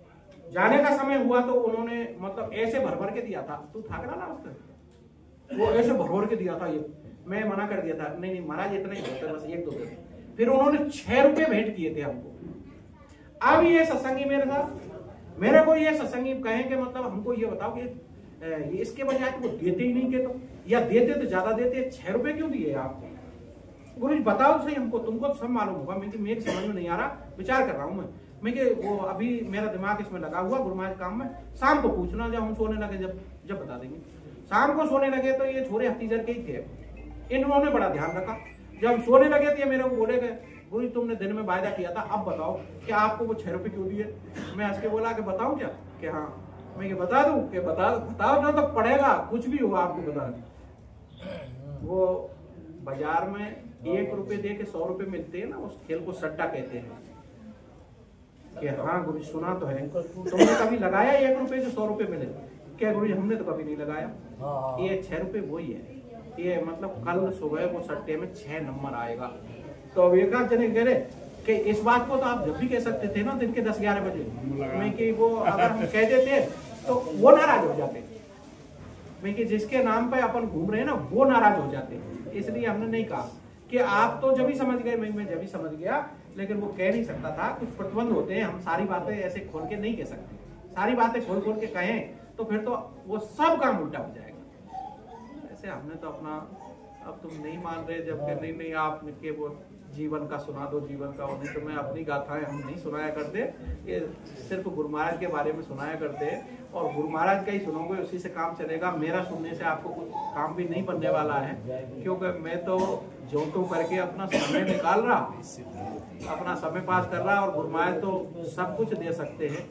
A: जाने का समय हुआ तो उन्होंने मतलब ऐसे भर के दिया था, तू थाक रहा ना उसका, वो ऐसे भर के दिया था। ये मैं मना कर दिया था, नहीं महाराज इतना ही होता, बस 1-2 दिन। फिर उन्होंने 6 रुपए भेंट किए थे हमको। अब ये सत्संगी मेरे साथ, मेरे को ये सत्संगी कहेंगे मतलब हमको ये बताओ कि इसके बजाय तो वो देते ही नहीं के, तो या देते तो ज्यादा देते, 6 रुपए क्यों दिए आपको? गुरु जी बताओ सही हमको, तुमको तो सब मालूम होगा। मेरे समझ में नहीं आ रहा, विचार कर रहा हूँ मैं कि वो अभी मेरा दिमाग इसमें लगा हुआ गुरु महाराज काम में। शाम को पूछना, जब हम सोने लगे, जब बता देंगे। शाम को सोने लगे तो ये छोरे हतीजर के ही थे, इन्होंने बड़ा ध्यान रखा। जब सोने लगे तो ये मेरे को बोले गए, गुरु तुमने दिन में वायदा किया था, अब बताओ कि आपको वो 6 रुपए क्यों दिए? मैं हंस के बोला कि बताऊं क्या? कि हाँ। मैं कि बता दूं? कि बताओ ना, तो पड़ेगा, कुछ भी होगा आपको बता दूं। वो बाजार में 1 रुपए दे के 100 रुपए मिलते हैं ना, उस खेल को सट्टा कहते हैं। कि हाँ गुरु सुना तो है, तुमने कभी लगाया 1 रुपए जो 100 रुपए मिले? क्या गुरु जी हमने तो कभी नहीं लगाया। ये 6 रुपए वही है, ये मतलब कल सुबह वो सट्टे में 6 नंबर आएगा। तो अब एक आध जने कह रहे कि इस बात को तो आप जब भी कह सकते थे ना, दिन के 10-11 बजे में, कि वो अगर हम कह देते तो वो नाराज हो जाते, में कि जिसके नाम पे अपन घूम रहे हैं ना वो नाराज हो जाते। इसलिए हमने नहीं कहा कि आप तो जब ही समझ गए, मैं जब ही समझ गया, लेकिन वो कह नहीं सकता था, कुछ प्रतिबंध होते हैं। हम सारी बातें ऐसे खोल के नहीं कह सकते, सारी बातें खोल के कहें तो फिर तो वो सब काम उल्टा हो जाएगा। ऐसे हमने तो अपना, अब तुम नहीं मान रहे, जब कि नहीं आप के वो जीवन का सुना दो, जीवन का, नहीं तो मैं अपनी गाथाएं हम नहीं सुनाया करते, ये सिर्फ गुरु महाराज के बारे में सुनाया करते, और गुरु महाराज का ही सुनोगे, उसी से काम चलेगा। मेरा सुनने से आपको कुछ काम भी नहीं बनने वाला है, क्योंकि मैं तो जो तो करके अपना समय निकाल रहा, अपना समय पास कर रहा, और गुरु महाराज तो सब कुछ दे सकते हैं।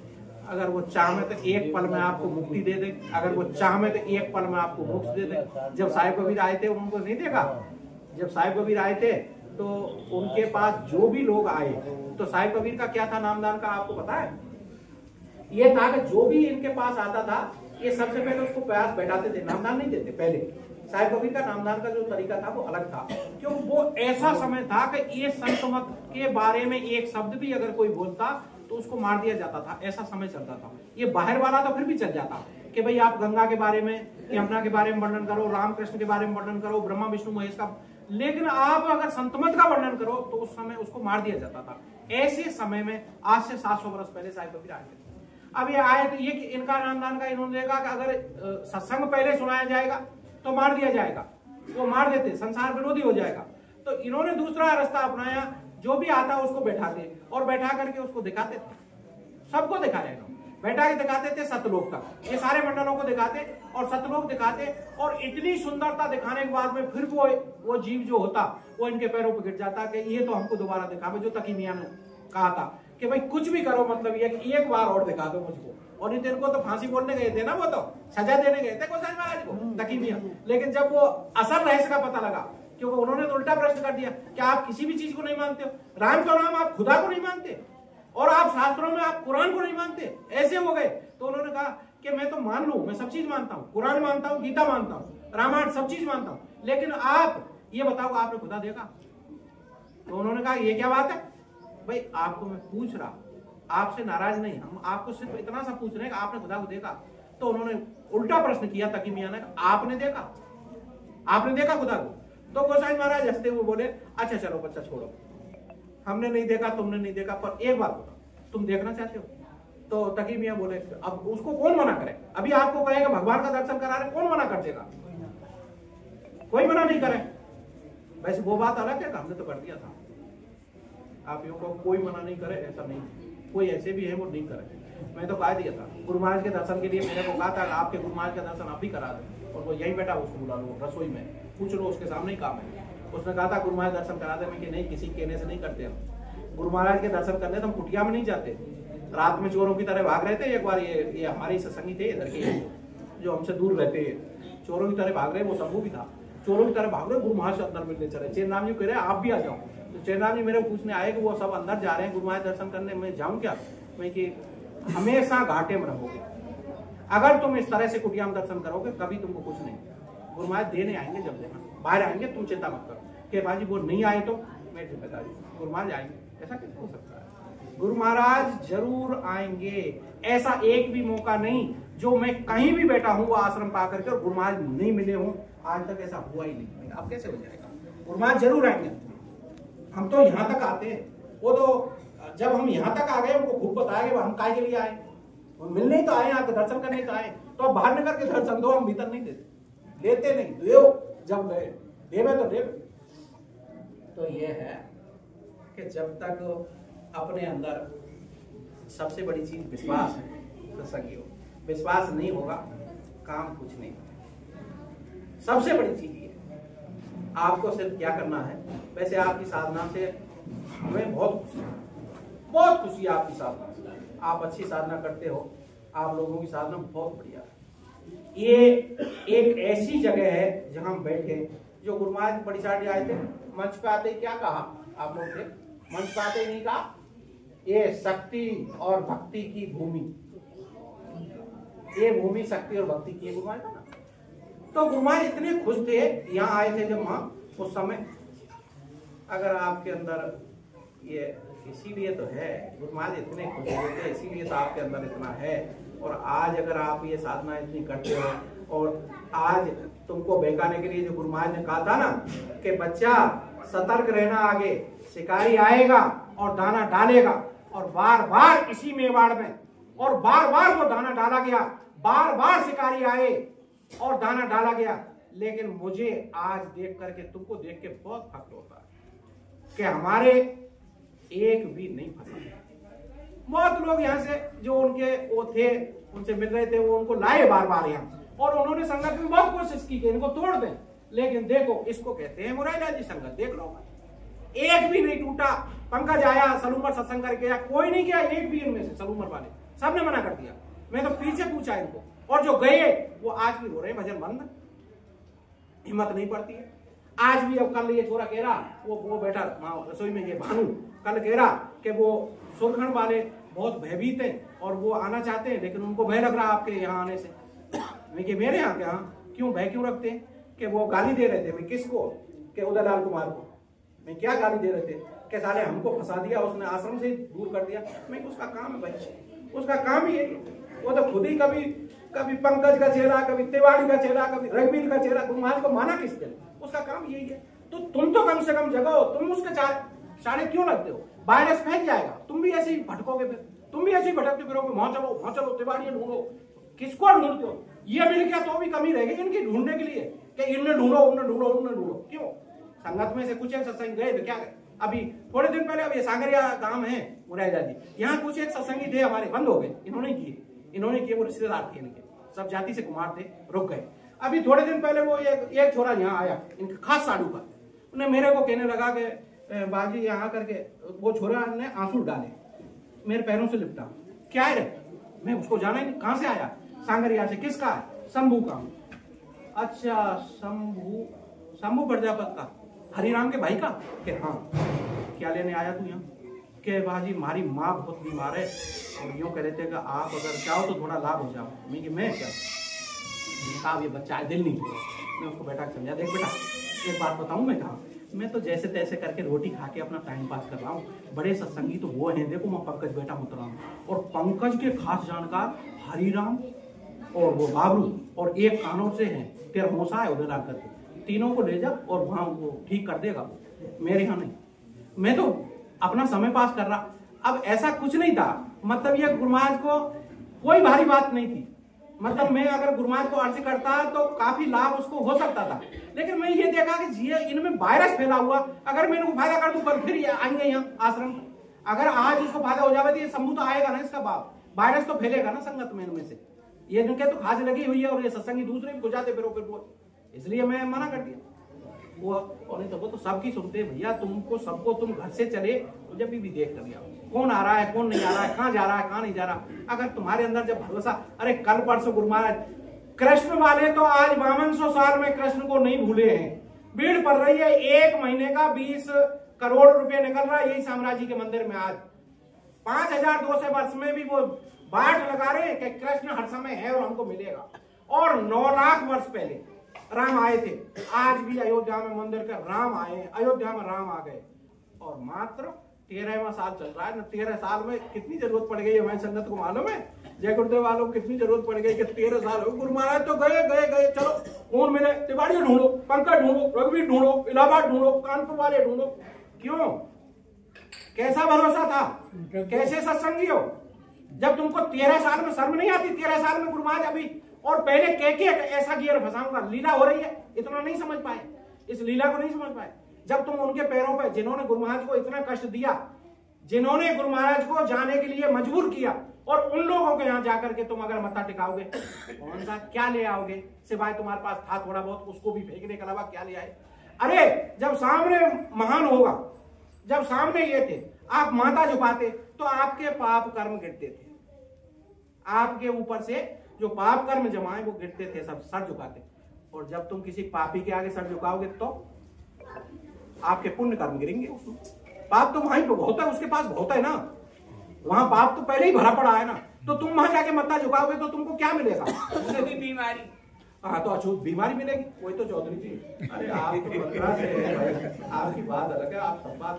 A: अगर वो चाहे तो एक पल में आपको मुक्ति दे दे, अगर वो चाहे तो एक पल में आपको मोक्ष दे दे। जब साहिब कबीर आए थे उनको नहीं देखा, जब साहिब कबीर आए थे तो उनके पास जो भी लोग आए, तो साहिब कबीर का क्या था नामदान का आपको पता है? ये था कि जो भी इनके पास आता था, ये सबसे पहले उसको प्यास बैठाते थे, नामदान नहीं देते पहले। साहिब कबीर का नामदान का जो तरीका था वो अलग था, क्यों वो ऐसा समय था कि ये संत मत के बारे में एक शब्द भी अगर कोई बोलता तो उसको मार दिया जाता था, ऐसा समय चलता था। ये बाहर वाला तो फिर भी चल जाता कि भाई आप गंगा के बारे में, यमुना के बारे में वर्णन करो, रामकृष्ण के बारे में वर्णन करो, ब्रह्मा विष्णु महेश का, लेकिन आप अगर संतमत का वर्णन करो तो उस समय उसको मार दिया जाता था। ऐसे समय में आज से 700 वर्ष पहले साहिब कबीर आए थे। अब ये आए तो ये कि इनका नामदान का इन्होंने देखा कि अगर सत्संग पहले सुनाया जाएगा तो मार दिया जाएगा, वो मार देते, संसार विरोधी हो जाएगा। तो इन्होंने दूसरा रास्ता अपनाया, जो भी आता उसको बैठाते और बैठा करके उसको दिखाते थे, सबको दिखाया, बैठा के दिखाते थे सतलोक तक, ये सारे मंडलों को दिखाते और सतलोक दिखाते, और इतनी सुंदरता दिखाने के बाद में फिर वो जीव जो होता वो इनके पैरों पर गिर जाता कि ये तो हमको दोबारा दिखावे, जो तकी मियां ने कहा था कि भाई कुछ भी करो, मतलब ये कि एक बार और दिखा दो मुझको। और नहीं इनको तो फांसी बोलने गए थे ना, वो तो सजा देने गए थे गोसाई महाराज को, तकी मियां। लेकिन जब वो असल रहस्य का पता लगा, क्योंकि उन्होंने तो उल्टा प्रश्न कर दिया कि आप किसी भी चीज को नहीं मानते हो, राम का नाम आप खुदा को नहीं मानते, और आप शास्त्रों में आप कुरान को नहीं मानते, ऐसे हो गए। तो उन्होंने कहा कि मैं तो मान लूं, मैं सब चीज मानता हूं, कुरान मानता हूं, गीता मानता हूं, रामायण सब चीज मानता हूं, लेकिन आप ये बताओ आपने खुदा देखा? तो उन्होंने कहा ये क्या बात है भाई, आपको मैं पूछ रहा, आपसे नाराज नहीं, हम आपको सिर्फ इतना सा पूछ रहे हैं कि आपने खुदा को देखा? तो उन्होंने उल्टा प्रश्न किया तकी मियां ने, आपने देखा? आपने देखा खुदा को? तो गोसाई महाराज हंसते हुए बोले, अच्छा चलो बच्चा छोड़ो, हमने नहीं देखा, तुमने नहीं देखा, पर एक बात बताओ, तुम देखना चाहते हो? तो तकी मियां बोले, अब उसको कौन मना करे? अभी आपको कहेगा भगवान का दर्शन करा रहे, कौन मना कर देगा? कोई मना नहीं करे। वैसे वो बात अलग है, हमने तो कर दिया था। आप यूं को कोई मना नहीं करे, ऐसा नहीं, कोई ऐसे भी है वो नहीं करे। मैं तो कह दिया था गुरु महाराज के दर्शन के लिए, मेरे को कहा था आपके गुरु महाराज का दर्शन आप भी करा दे, और वो यही बैठा, उसको बुला लो रसोई में, पूछ लो, उसके सामने ही काम है। उसने कहा था गुरु महाराज दर्शन करा दे, मैं कि नहीं, किसी कहने से नहीं करते हम। गुरु महाराज के दर्शन करने तो हम कुटिया में नहीं जाते। रात में चोरों की तरह भाग रहे थे एक बार, ये हमारे सत्संगी थे इधर के, जो हमसे दूर रहते हैं, चोरों की तरह भाग रहे, वो शंभू भी था, चोरों की तरह भाग रहे, गुरु महाराज से अंदर मिलने चले। चेन्नाम जी कह रहे आप भी आ जाओ, तो चेन्नाम जी मेरे को पूछने आए कि वो सब अंदर जा रहे हैं गुरु महाराज दर्शन करने, मैं जाऊं क्या? मैं कि हमेशा घाटे में रहोगे, अगर तुम इस तरह से कुटिया में दर्शन करोगे कभी तुमको कुछ नहीं। गुरु महाराज देने आएंगे, जब देना बाहर आएंगे, तुम चिंता मत करो। कि बाजी वो नहीं आए तो मैं जिम्मेदारी, गुरु महाराज आएंगे, ऐसा कैसे हो सकता है? गुरु महाराज जरूर आएंगे। ऐसा एक भी मौका नहीं जो मैं कहीं भी बैठा हूं वो आश्रम पा करके और गुरु महाराज नहीं मिले हूं, आज तक ऐसा हुआ ही नहीं। अब कैसे हो जाएगा? गुरु महाराज जरूर आएंगे। हम तो यहाँ तक आते हैं, वो तो जब हम यहाँ तक आ गए उनको खूब बताया कि हम काय के लिए आए, वो मिलने ही तो आए, आपके दर्शन करने तो आए, तो अब बाहर निकल के दर्शन दो, हम भीतर नहीं देते, लेते नहीं, दो जब गए देवे तो देवे। तो ये है कि जब तक अपने अंदर सबसे बड़ी चीज विश्वास है, तो सखियो विश्वास नहीं होगा काम कुछ नहीं। सबसे बड़ी चीज ये आपको सिर्फ क्या करना है। वैसे आपकी साधना से हमें बहुत खुशी है, आपकी साधना से, आप अच्छी साधना करते हो, आप लोगों की साधना बहुत बढ़िया है। ये एक ऐसी जगह है जहां हम बैठे, जो गुरु महाराज बड़ी साड़ी आए थे, मंच पे आते ही क्या कहा आप लोग थे? मंच पे आते ही नहीं कहा ये शक्ति और भक्ति की भूमि, ये भूमि शक्ति और भक्ति की गुरु महाराज था ना। तो गुरु महाराज इतने खुश थे, यहाँ आए थे जब वहां उस समय, अगर आपके अंदर ये, इसीलिए तो है गुरु महाराज इतने खुश हुए थे, इसीलिए तो आपके अंदर इतना है। और आज अगर आप ये साधना इतनी करते हो, और आज तुमको बहकाने के लिए जो गुरु महाराज ने कहा था ना कि बच्चा सतर्क रहना, आगे शिकारी आएगा और दाना डालेगा, और बार बार इसी मेवाड़ में, और बार बार वो दाना डाला गया, बार बार शिकारी आए और दाना डाला गया। लेकिन मुझे आज देख करके, तुमको देख के बहुत फख्र होता है कि हमारे एक भी नहीं फंसा। बहुत लोग यहाँ से जो उनके वो थे, उनसे मिल रहे थे, वो उनको लाए बार बार यहाँ, और उन्होंने संगत में बहुत कोशिश की कि इनको तोड़ दें, लेकिन देखो इसको कहते हैं मुरारी लाल जी संगत, देख लो एक भी नहीं टूटा। पंकज आया, सलूमर सत्संग करके आया, कोई नहीं गया, एक भी इनमें से सलूमर वाले सबने मना कर दिया। मैं तो पीछे पूछा इनको, और जो गए वो आज भी हो रहे हैं भजन बंद, हिम्मत नहीं पड़ती है। आज भी, अब कल ये छोरा कह रहा, वो बैठा रसोई में, ये भानु कल कह रहा कि वो सुरखंड वाले बहुत भयभीत हैं और वो आना चाहते हैं, लेकिन उनको भय लग रहा आपके यहाँ आने से। मैं कि मेरे यहाँ क्या, क्यों भय क्यों रखते हैं? कि वो गाली दे रहे थे। मैं किसको? कि उदयलाल कुमार को। मैं क्या गाली दे रहे थे? कि साले हमको फंसा दिया, उसने आश्रम से दूर कर दिया। मैं उसका काम है भाई, उसका काम ही है। वो तो खुद ही कभी पंकज का चेहरा, कभी तिवाड़ी का चेहरा, कभी रघुवीर का चेहरा, गुरु महाराज को माना किसने? उसका काम यही है। तो तुम तो कम से कम जगह हो, तुम उसके सारे क्यों लगते हो? वायरस फैल जाएगा, तुम भी ऐसे ही भटकोगे, फिर तुम भी ऐसे ही भटकते फिरोगे, वहां चलो तिवाड़ी ढूंढो। किसको ढूंढते हो? ये मिल गया तो भी कमी रहेगी इनकी ढूंढने के लिए कि इनने ढूंढो, उनने ढूंढो, उनने ढूंढो। क्यों? संगत में से कुछ एक सत्संग गए तो क्या गए? अभी थोड़े दिन पहले, अब ये सांगरिया गांव है मुरारी लाल जी, यहाँ कुछ एक सत्संगी थे हमारे, बंद हो गए, इन्होंने किए, वो रिश्तेदार थे इनके, सब जाति से कुमार थे, रुक गए। अभी थोड़े दिन पहले वो एक छोरा यहाँ आया, इनका खास साधु का, उन्हें मेरे को कहने लगा कि बाजी यहाँ करके, वो छोरा ने आंसू डाले, मेरे पैरों से लिपटा। क्या है रे? मैं उसको जाना ही नहीं, कहाँ से आया? सांगरिया से। किसका है? शंभू का। अच्छा, शंभू प्रजापत का, हरिराम के भाई का? कि हाँ। क्या लेने आया तू यहाँ? कि बाजी हमारी माँ बहुत बीमार है, और यूँ कह रहे थे कि आप अगर चाहो तो थोड़ा लाभ हो जाओ। मैं क्या? ये बच्चा है, दिल नहीं। मैं उसको बैठा के समझा, देख बेटा एक बात बताऊं, मैं कहा मैं तो जैसे तैसे करके रोटी खा के अपना टाइम पास कर रहा हूँ। बड़े सत्संगी तो वो हैं, देखो मैं पंकज बेटा मुतरा हूँ, और पंकज के खास जानकार हरिराम और वो बाबरू और एक कानों से हैं तेरा मोसा है उधर ला करके, तीनों को ले जा और वहां वो ठीक कर देगा। मेरे यहाँ नहीं, मैं तो अपना समय पास कर रहा। अब ऐसा कुछ नहीं था, मतलब ये गुरु महाराज को कोई भारी बात नहीं थी, मतलब मैं अगर गुरु महाराज को अर्ज करता तो काफी लाभ उसको हो सकता था, लेकिन मैं ये देखा कि ये इनमें वायरस फैला हुआ, अगर मैं इनको फायदा कर दूं कल फिर आएंगे यहाँ आश्रम। अगर आज इसको फायदा हो जाए तो ये शंभू तो आएगा ना, इसका बाप वायरस तो फैलेगा ना संगत में इनमें से। ये इनके तो खाज लगी हुई है और ये सत्संगी दूसरे भी बुझाते फिर बोल, इसलिए मैं मना कर दिया। वो और नहीं तो वो तो सबकी सुनते भैया, तुमको सबको तुम घर से चले तो जब भी देख कर लिया कौन आ रहा है कौन नहीं आ रहा है, कहाँ जा रहा है कहाँ नहीं जा रहा। अगर तुम्हारे अंदर जब भरोसा, अरे कल परसों गुरु महाराज कृष्ण वाले तो आज 5200 साल में कृष्ण को नहीं भूले हैं। भीड़ पड़ रही है, 1 महीने का 20 करोड़ रुपए निकल रहा है यही शामराज जी के मंदिर में। आज 5200 वर्ष में भी वो बाट लगा रहे हैं कि कृष्ण हर समय है और हमको मिलेगा। और 9 लाख वर्ष पहले राम आए थे, आज भी अयोध्या में मंदिर के राम आए हैं, अयोध्या में राम आ गए, और मात्र 13वां साल चल रहा है ना। 13 साल में कितनी जरूरत पड़ गई है, हमारी संगत को मालूम है, जय गुरुदेव वालों को कितनी जरूरत पड़ गई कि 13 साल हो। गुरु महाराज तो गए, चलो कौन मिले, तिवाड़ी ढूंढो, पंकज ढूंढो, रघुवीर ढूंढो, इलाहाबाद ढूंढो, कानपुर वाले ढूंढो। क्यों, कैसा भरोसा था, कैसे सत्संगी हो, जब तुमको 13 साल में शर्म नहीं आती। 13 साल में गुरु महाराज अभी और पहले कह ऐसा गियर फंसाऊंगा, लीला हो रही है, इतना नहीं समझ पाए, इस लीला को नहीं समझ पाए। जब तुम उनके पैरों पे, जिन्होंने गुरु महाराज को इतना कष्ट दिया, जिन्होंने गुरु महाराज को जाने के लिए मजबूर किया, और उन लोगों के यहाँ जाकर के तुम अगर मत्था टिकाओगे, कौन सा क्या ले आओगे, सिवाय तुम्हारे पास था थोड़ा बहुत, उसको भी फेंकने के अलावा क्या ले आए। अरे जब सामने महान होगा, जब सामने ये थे, आप माथा झुकाते तो आपके पाप कर्म गिरते थे, आपके ऊपर से जो पाप कर्म जमाए वो गिरते थे, सब सर झुकाते। और जब तुम किसी पापी के आगे सर झुकाओगे तो आपके पुण्य कर्म गिरेंगे। पाप तो वहीं पे बहुत है, उसके पास बहुत है ना, वहां पाप तो पहले ही भरा पड़ा है ना, तो तुम वहां जाके मत्था झुकाओगे तो तुमको क्या मिलेगा, उसे भी बीमारी। हाँ तो अछूत बीमारी मिलेगी, वही तो चौधरी जी। अरे आप तो 15 से है भाई, आपकी बात अलग है, आप सब बात।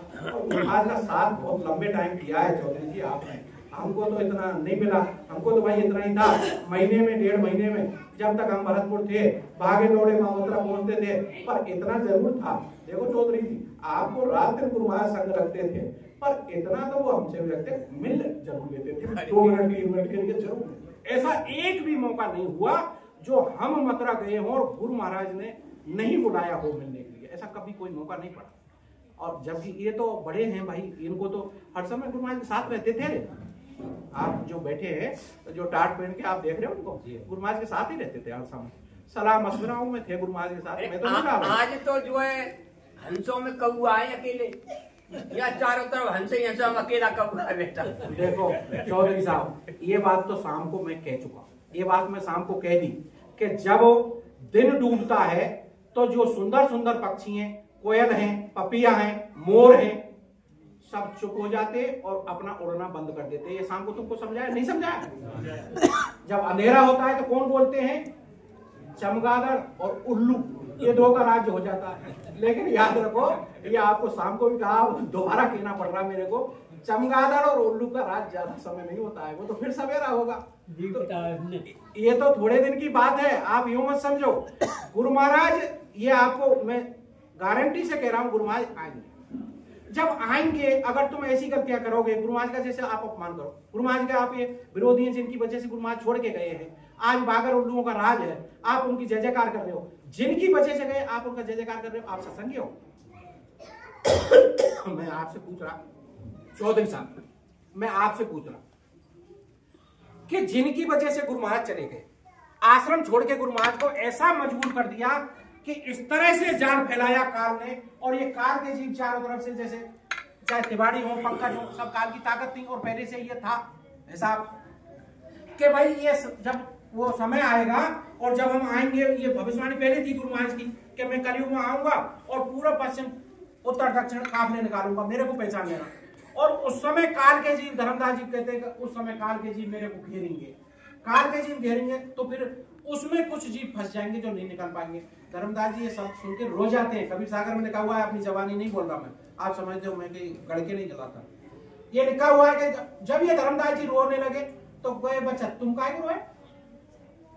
A: आज का साथ बहुत लंबे टाइम किया है चौधरी जी आपने, हमको तो इतना नहीं मिला, हमको तो भाई इतना ही था, महीने में 1.5 महीने में जब तक हम भरतपुर थे, भागे दौड़े महोत्रा पहुंचते थे, पर इतना जरूर था। देखो चौधरी जी, आपको रात दिन गुरु महाराज संग रखते थे, पर इतना तो वो हमसे भी रखते, मिल जरूर लेते थे, 2 मिनट 3 मिनट के लिए जरूर। ऐसा एक भी मौका नहीं हुआ जो हम मथुरा गए हों और गुरु महाराज ने नहीं बुलाया हो मिलने के लिए, ऐसा कभी कोई मौका नहीं पड़ा। और जबकि ये तो बड़े हैं भाई, इनको तो हर समय गुरु महाराज के साथ रहते थे। आप जो बैठे हैं, जो टाट पहन के आप देख रहे हो उनको, गुरु महाराज के साथ ही रहते थे हर समय, सलाह मशवराओं में थे गुरु महाराज के साथ। मैं तो
B: आज तो जो है हंसों में कौआ है अकेले, या चारों तरफ हंसे ही हंसा, अकेला कौआ है बेटा।
A: देखो चौधरी साहब, ये बात तो शाम को मैं कह चुका, ये बात मैं शाम को कह दी कि जब दिन डूबता है तो जो सुंदर सुंदर पक्षी हैं, कोयल हैं, पपिया हैं, मोर हैं, सब चुप हो जाते और अपना उड़ना बंद कर देते। ये शाम को तुमको समझाया नहीं समझाया? जब अंधेरा होता है तो कौन बोलते हैं, चमगादड़ और उल्लू, ये 2 का राज्य हो जाता है। लेकिन याद रखो, ये आपको शाम को भी कहा, दोबारा कहना पड़ रहा मेरे को, चमगादड़ और उल्लू का राज ज्यादा समय नहीं होता है, वो तो फिर सवेरा होगा। तो ये तो थोड़े दिन की बात है, आप यूं मत समझो। गुरु महाराज, ये आपको मैं गारंटी से कह रहा हूं, गुरु महाराज आएंगे। जब आएंगे, अगर तुम ऐसी गलतियां करोगे, गुरु महाराज का जैसे आप अपमान करो, गुरु महाराज के आप ये विरोधी हैं जिनकी वजह से गुरु महाराज छोड़ के गए हैं, आज बागर उल्लुओं का राज है, आप उनकी जय जयकार कर रहे हो, जिनकी वजह से गए आप उनका जय जयकार कर रहे हो, आप सत्संगी हो। मैं आपसे पूछ रहा चौधरी साहब, मैं आपसे पूछ रहा कि जिनकी वजह से गुरु महाराज चले गए, आश्रम छोड़ के गुरु महाराज को ऐसा मजबूर कर दिया कि इस तरह से जाल फैलाया काल ने, और ये काल के जीव चारों तरफ से, जैसे चाहे तिवाड़ी हो, पंकज हो, सब काल की ताकत थी, और पहले से ये था ऐसा कि भाई ये जब वो समय आएगा और जब हम आएंगे, ये भविष्यवाणी पहले थी गुरु महाराज की कि मैं कलयुग में आऊंगा और पूरा पश्चिम उत्तर दक्षिण काफले निकालूंगा, मेरे को पहचान लेना। और उस समय काल के जीव, धर्मदास जी कहते हैं कि उस समय काल के जीव मेरे को घेरेंगे, काल के जीव घेरेंगे तो फिर उसमें कुछ जीव फंस जाएंगे जो नहीं निकल पाएंगे। धर्मदास जी ये सब सुन के रो जाते हैं। कबीर सागर में लिखा हुआ है, अपनी जबानी नहीं बोल रहा मैं, आप समझते हो मैं कहीं गड़के नहीं जलाता। ये लिखा हुआ है कि जब ये धर्मदास जी रोने लगे तो गए बच्चा तुम काहे रोए,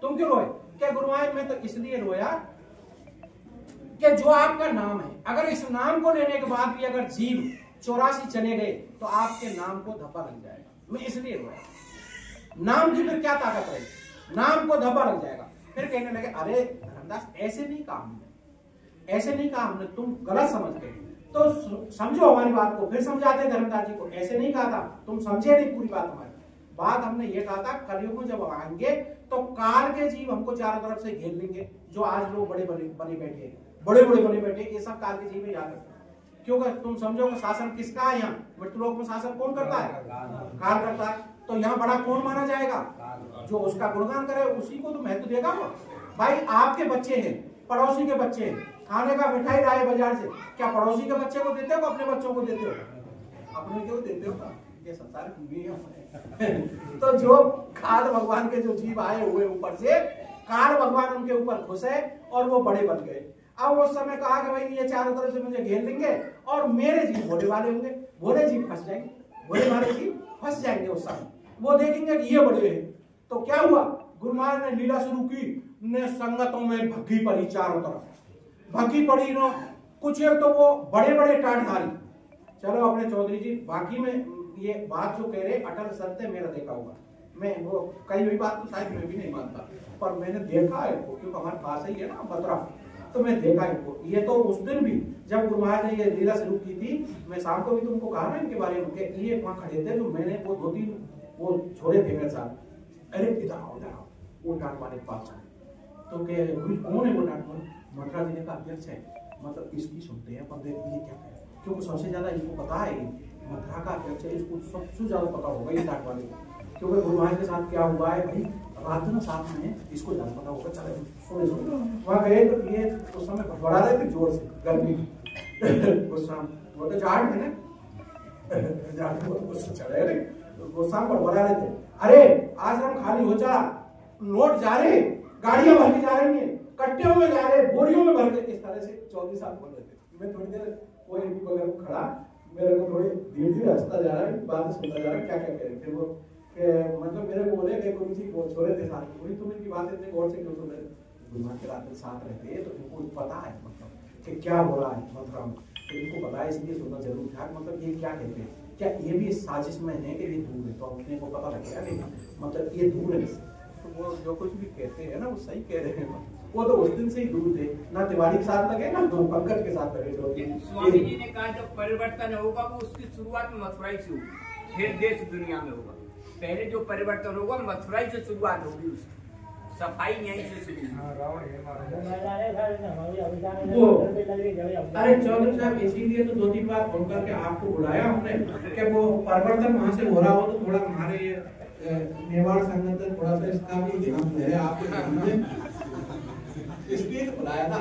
A: तुम क्यों रोए? क्या गुरुवार मैं तो इसलिए रोया कि जो आपका नाम है, अगर इस नाम को लेने के बाद भी अगर जीव 84 चले गए तो आपके नाम को धब्बा लग जाएगा, मैं इसलिए रोया। नाम की फिर क्या ताकत है, नाम को धब्बा लग जाएगा। फिर कहने लगे अरे धर्मदास ऐसे नहीं कहा हमने, ऐसे नहीं कहा हमने, तुम गलत समझ गए। तो समझो हमारी बात को। फिर समझाते धर्मदास जी को, ऐसे नहीं कहा था, तुम समझे नहीं पूरी बात हमारी बात। हमने ये कहा था कलयुग में जब आएंगे तो काल के जीव हमको चारों तरफ से घेर लेंगे। जो आज लोग बड़े बने बैठे हैं, बड़े बने बैठे, ये सब काल के जीव में याद रखना। क्योंकि तुम समझो कि शासन किसका है, यहाँ मृत्युलोक में शासन कौन करता है? काल करता है। तो यहाँ बड़ा कौन माना जाएगा? जो उसका गुणगान करे उसी को तो महत्व देगा वो। भाई आपके बच्चे हैं, पड़ोसी के बच्चे हैं, खाने का मिठाई लाए बाजार से, क्या पड़ोसी के बच्चे को देते हो, अपने बच्चों को देते हो? अपने क्यों देते हो ना, ये संसार की है। तो जो काल भगवान के जो जीव आए हुए ऊपर से, काल भगवान उनके ऊपर खुश है और वो बड़े बन गए। अब उस समय कहा कि भाई ये चारों तरफ से मुझे घेर लेंगे और मेरे जीव भोले वाले होंगे, भोले जीव फंस जाएंगे, भोले वाले जीव फंस जाएंगे। उस समय वो देखेंगे कि ये बड़े हैं। तो क्या हुआ, गुरु महाराज ने लीला शुरू की, ने संगतों में भग्गी पड़ी, चारों तरफ भग्गी पड़ी नो। कुछ एक तो वो बड़े बड़े टाटधारी, चलो अपने चौधरी जी बाकी में ये बात जो कह रहे अटल सत्य मेरा देखा हुआ, मैं वो कई हुई बात तो शायद मैं भी नहीं मानता, पर मैंने देखा है वो, क्योंकि हमारे पास ही है ना बतरा, तो मैं देखा इनको। ये तो उस दिन भी जब गुरु महाराज ने ये लीला शुरू की थी, मैं शाम को भी तुमको कहा ना इनके बारे में, ये वहां खड़े थे, जो मैंने वो 2-3 वो छोड़े थे मेरे साथ। अरे इधर आओ वो डांट वाले के पास आए तो कह कौन है वो डांट वाले? मथुरा जिले का अध्यक्ष है, मतलब इसकी सुनते हैं पर देखिए ये क्या है, क्योंकि सबसे ज्यादा इनको पता है, मथुरा का अध्यक्ष है, इसको सबसे ज्यादा पता होगा ये डांट वाले को, क्योंकि गुरु महाराज के साथ क्या हुआ है भाई, रात ना साथ में इसको ज्यादा पता होगा। चले सुने वहां गए तो ये उस समय भड़बड़ा रहे थे जोर से, गर्मी गुस्सा, वो तो जाट है ना, जाट को गुस्सा चढ़े रहे, गुस्सा भड़बड़ा रहे थे। अरे आश्रम खाली हो जा, नोट जा रहे, गाड़ियां भर के जा रही हैं, कट्टियों में जा रहे, बोरियों में भर के, इस तरह से 24 साल बोल रहे थे। मैं थोड़ी देर वो एक बगल में खड़ा, मेरे को थोड़ी धीरे धीरे हंसता जा रहा है, बात सुनता जा रहा है क्या क्या कह रहे। फिर वो मतलब मेरे को बोले कि गुरु जी को छोड़े थे साथ, तुम इनकी बात इतने गौर से क्यों सुन रहे? गुरु महाराज के रात में साथ रहते हैं तो इनको पता है मतलब कि क्या हो रहा है मथुरा में, तो इनको पता है, इसलिए सुनना जरूर था। मतलब ये क्या कहते हैं, क्या ये भी साजिश में है कि ये दूर है, तो अपने को पता लगेगा नहीं, मतलब ये दूर है। तो वो जो कुछ भी कहते हैं ना वो सही कह रहे हैं, वो तो उस दिन से ही दूर थे, ना तिवारी के साथ लगे ना तो पंकज के साथ लगे।
B: स्वामी जी ने कहा जब परिवर्तन होगा वो उसकी शुरुआत मथुरा से होगी, फिर देश दुनिया में होगा। पहले जो परिवर्तन होगा मथुरा से शुरुआत होगी, उसकी सफाई यहीं से शुरू।
A: अरे चौधरी साहब इसीलिए तो 2-3 बार फोन करके आपको बुलाया हमने कि वो परिवर्तन वहां से हो रहा हो तो थोड़ा हमारे मेवाड़ संगत थोड़ा सा इसका भी ध्यान है आपके ध्यान में, इसलिए तो बुलाया था।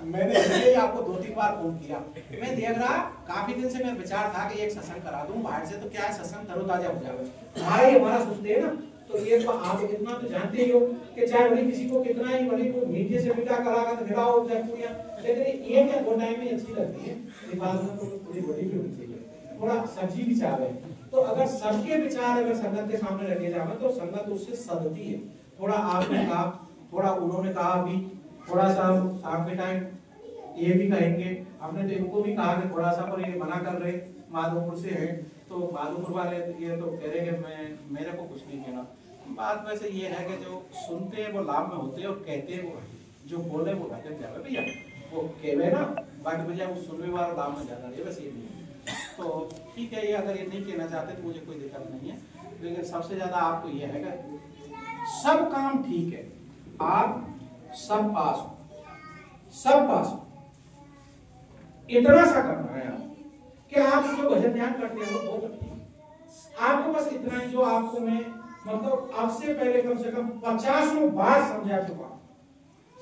A: मैंने इसलिए आपको 2-3 बार फोन किया। मैं देख रहा काफी दिन से मेरा विचार था कि एक सत्संग करा दूं बाहर से, तो क्या है सत्संग तरोताजा हो जाएगा। भाई हमारा सुनते हैं ना, तो ये तो आप इतना तो जानते ही हो कि चाहे भले किसी को कितना ही भले को मीठे से मीठा करा कर खिलाओ चाहे पूरियां, लेकिन ये क्या 2 टाइम में अच्छी लगती है, हिफाजत तो पूरी बड़ी भी होनी चाहिए, थोड़ा सब्जी भी चाहे। तो अगर सबके विचार अगर संगत के सामने रखे जाए तो संगत उससे सदती है। थोड़ा आपने कहा, थोड़ा उन्होंने कहा, अभी थोड़ा सा शाम के टाइम ये भी कहेंगे, हमने तो इनको भी कहा कि थोड़ा सा, पर ये मना कर रहे, माधोपुर से है तो माधोपुर वाले ये तो कह रहे कि मेरे को कुछ नहीं कहना। बात वैसे ये है कि जो सुनते हैं वो लाभ में होते हैं और कहते हैं वो, जो बोले वो घटक जावे भैया, वो कहवे ना, बाकी भैया वो सुनने वाला लाभ में ज्यादा है, बस ये नहीं। तो ठीक है, ये अगर ये नहीं कहना चाहते तो मुझे कोई दिक्कत नहीं है, लेकिन सबसे ज्यादा आपको ये है कि सब काम ठीक है, आप सब पास हो, सब पास हो, इतना सा करना है कि आप जो भजन ध्यान करते हैं वो बहुत अच्छी है। आपको बस इतना ही, जो आपको मैं मतलब आपसे पहले कम से कम 50 बार समझा चुका।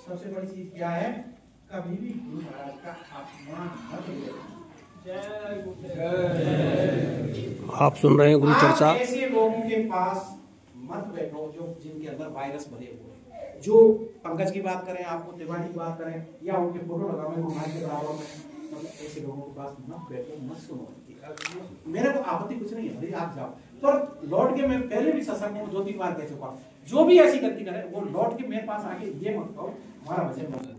A: सबसे बड़ी चीज क्या है, कभी भी गुरु महाराज का अपमान मत करो।
C: आप सुन रहे हैं गुरु चर्चा।
A: ऐसे लोगों के पास मत बैठो जो जिनके अंदर वायरस भरे हुए हैं। जो पंकज की बात करें, आपको तिवारी की बात करें, या उनके फोटो लगावे गुरुमाज के बराबर में, मतलब ऐसे लोगों के पास मत बैठो, मत सुनो। मेरे को आपत्ति कुछ नहीं है, भाई आप जाओ। पर लौट के, मैं पहले भी सत्संग में 2-3 बार कह चुका हूँ, जो भी ऐसी गलती करे वो लौट के मेरे पास आके ये मत कहो हमारा भजन मत।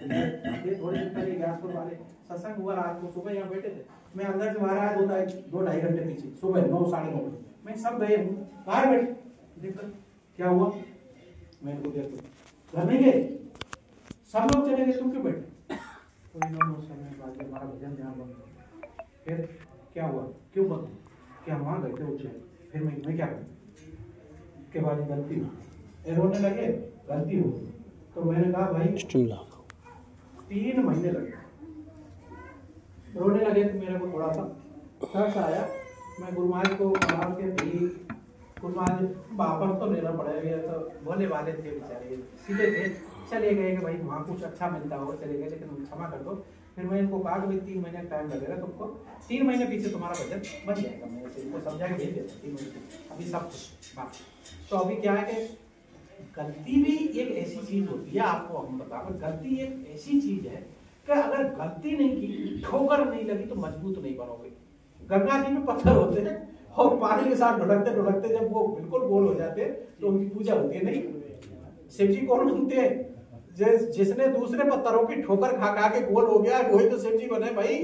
A: ये थोड़े दिन पहले ज्ञानपुर वाले सत्संग हुआ, रात को सुबह यहाँ बैठे थे, मैं अंदर से बाहर आया 2-2.5 घंटे पीछे, सुबह 9-9:30 बजे मैं सब गए हूँ, बाहर बैठे देखकर क्या हुआ, मैं इनको देखो घर नहीं गए, सब लोग चले गए, तुम क्यों बैठे? कोई 9 समय बाद हमारा भजन ध्यान बंद। फिर क्या हुआ, क्यों बंद? क्या वहां गए थे उच्च? फिर मैं क्या करूं? के बाद गलती हुई, रोने लगे, गलती हो। तो मैंने कहा भाई 3 महीने लगे, रोने लगे तो मेरे को थोड़ा सा तरस आया। मैं गुरुमाज को कहा कि भाई गुरुमाज वापस तो लेना पड़ेगा, तो भोले वाले थे बेचारे, सीधे थे, चले गए कि भाई वहाँ कुछ अच्छा मिलता होगा, चले गए, लेकिन क्षमा कर दो। फिर मैं इनको कहा कि भाई 3 महीने टाइम लगेगा तुमको, 3 महीने पीछे तुम्हारा बजट बन जाएगा। मैं इनको समझा के भेज देता 3 महीने अभी सब कुछ बात। तो अभी क्या है कि गलती भी एक ऐसी चीज होती है, आपको हम बताओ, गलती एक ऐसी चीज है कि अगर गलती नहीं की, ठोकर नहीं लगी तो मजबूत नहीं बनोगे। गंगा जी में पत्थर होते हैं और पानी के साथ ढुलकते ढुलकते जब वो बिल्कुल गोल हो जाते हैं तो उनकी पूजा होती है। नहीं, शिव जी कौन बनते हैं? जिसने दूसरे पत्थरों की ठोकर खा खा के गोल हो गया वही तो शिव जी बने भाई।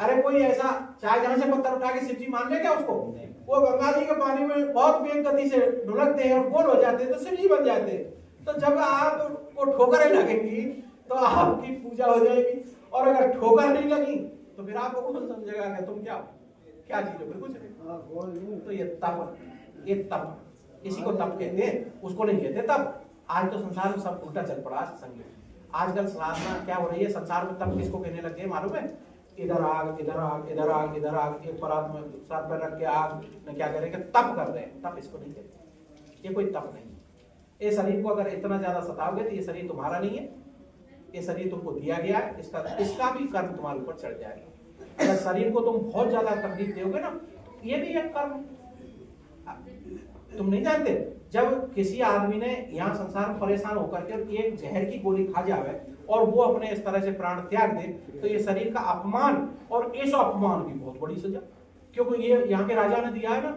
A: अरे कोई ऐसा चाहे जहां से पत्थर उठा के शिव जी मान ले क्या उसको? वो गंगा जी के पानी में बहुत वेग गति से ढुलकते हैं और गोल हो जाते हैं तो शिव जी बन जाते हैं। तो जब आपको ठोकरें लगेंगी तो आपकी पूजा हो जाएगी, और अगर ठोकर नहीं लगी तो फिर आपको कौन समझेगा कि तुम क्या चीज हो? बिल्कुल। तो ये तप, इसी को तप कहते हैं, उसको नहीं कहते तप। आज तो संसार में सब उल्टा चल पड़ा संग। आजकल साधना क्या हो रही है संसार में, तप किसको कहने लग गए मालूम है? इधर आग, इधर आग, इधर आग, इधर आग, एक परात में सर पर रख के आग में क्या करेंगे? तप कर रहे हैं। तप इसको नहीं कहते, ये कोई तप नहीं। ये शरीर को अगर इतना ज्यादा सताओगे तो ये शरीर तुम्हारा नहीं है, ये शरीर तुमको दिया गया है, इसका भी कर्म तुम्हारे ऊपर चढ़ जाएगा। अगर शरीर को तुम बहुत ज्यादा तकलीफ दोगे ना, ये भी एक कर्म। तुम नहीं जानते, जब किसी आदमी ने यहाँ संसार में परेशान होकर के एक जहर की गोली खा जावे और वो अपने इस तरह से प्राण त्याग दे, तो ये शरीर का अपमान, और इस अपमान की बहुत बड़ी सजा, क्योंकि ये यहाँ के राजा ने दिया है ना,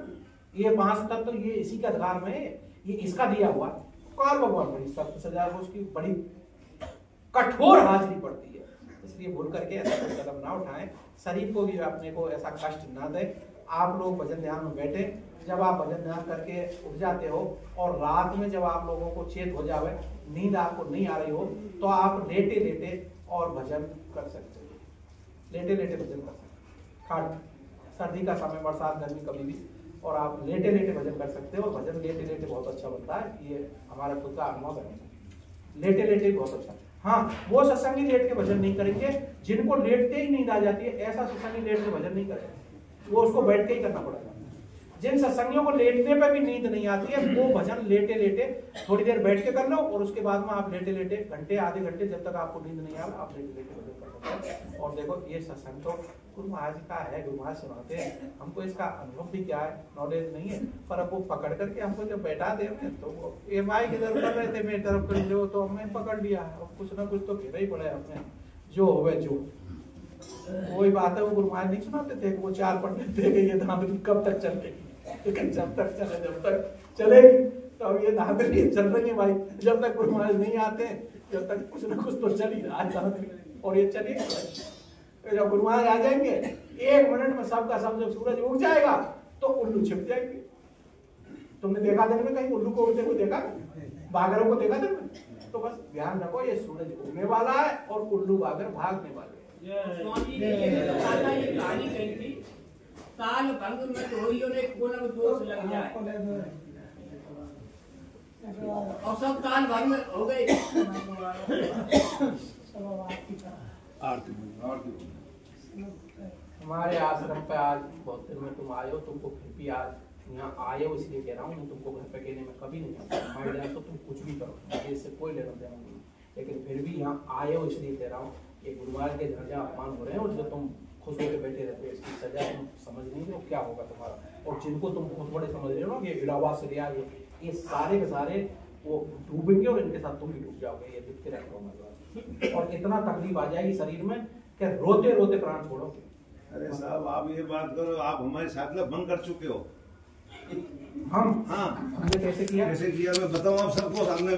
A: ये 5 तत्व ये इसी के अधिकार में है, ये इसका दिया हुआ। काल भगवान बड़ी सख्त सजा है, उसकी बड़ी कठोर हाजिरी पड़ती है। इसलिए भूल करके ऐसा कोई कदम ना उठाएं, शरीर को भी अपने को ऐसा कष्ट ना दें। आप लोग भजन ध्यान में बैठे, जब आप भजन ध्यान करके उठ जाते हो और रात में जब आप लोगों को चेत हो जावे, नींद आपको नहीं आ रही हो, तो आप लेटे लेटे और भजन कर सकते हो, लेटे लेटे भजन कर सकते हो। खाट सर्दी का समय, बरसात, गर्मी, कभी भी, और आप लेटे लेटे भजन कर सकते हो। और भजन लेटे लेटे बहुत अच्छा बनता है, ये हमारा खुद का अनुभव है, लेटे लेटे बहुत अच्छा। हाँ, वो सत्संगी लेट के भजन नहीं करेंगे जिनको लेटते ही नींद आ जाती है, ऐसा सत्संगी लेट के भजन नहीं करेंगे, वो उसको बैठ के ही करना पड़ेगा। जिन सत्संगियों को लेटने पे भी नींद नहीं आती है, वो भजन लेटे लेटे थोड़ी देर बैठ के कर लो, और उसके बाद में आप लेटे लेटे घंटे, आधे घंटे, जब तक आपको नींद नहीं आए आप लेटे लेटे भजन कर सकते हैं। और देखो ये सत्संग तो गुरु महाराज का है, गुरु महाराज सुनाते हैं, हमको इसका अनुभव भी क्या है, नॉलेज नहीं है, पर अब वो पकड़ करके हमको जब बैठा दे तो वो ये माई की तरफ कर रहे थे, मेरी तरफ कर लो, तो हमने पकड़ लिया है, कुछ ना कुछ तो घेरा ही पड़ा है अपने, जो होवे जो। वही बात है, वो गुरु महाराज नहीं सुनाते थे कि वो 4 पंडित थे कि ये धांधली कब तक चलेगी, लेकिन जब तक चलेगी तो अब ये धांधली चल रही है भाई, जब तक गुरु महाराज नहीं आते जब तक कुछ ना कुछ तो चल ही रहा है धांधली, और ये चलेगा। तो जब गुरु महाराज आ जाएंगे 1 मिनट में सबका सब, जब सूरज उग जाएगा तो उल्लू छिप जाएंगे। तुमने देखा दिन में कहीं उल्लू को उड़ते हुए देखा? बागरों को देखा दिन में? तो बस ध्यान रखो, ये सूरज उगने वाला है और उल्लू बागर भागने वाले।
B: स्वामी ने ये कहानी कही थी, साल भंग में चोरियों ने कोना को दोष लग जाए, और सब काल भंग में हो गए।
A: हमारे आश्रम पे आज बहुत दिन में तुम आए हो, तुमको फिर भी आज यहाँ आए हो इसलिए कह रहा हूँ, तुमको घर पे कहने में कभी नहीं आता, तो तुम कुछ भी करो, मुझे इससे कोई लेना देना नहीं, लेकिन फिर भी यहाँ आए हो इसलिए कह रहा हूँ, ये गुरु महाराज के घर अपमान हो रहे हैं, और जो तुम खुश होकर बैठे रहते हो, इसकी सजा तुम समझ नहीं रहे हो क्या होगा तुम्हारा। और जिनको तुम बहुत बड़े समझ रहे हो ना, ये इलावा सरिया ये सारे के सारे वो डूबेंगे और इनके साथ तुम भी डूब जाओगे, ये दिखते रहते हो। और इतना तकलीफ आ जाएगी शरीर में कि रोते रोते प्राण छोड़ोगे।
C: अरे साहब आप ये बात करो, आप हमारे साथ में भंग कर चुके हो।
A: हम
C: हाँ
A: हमने कैसे किया
C: मैं बताऊं आप सबको। हमने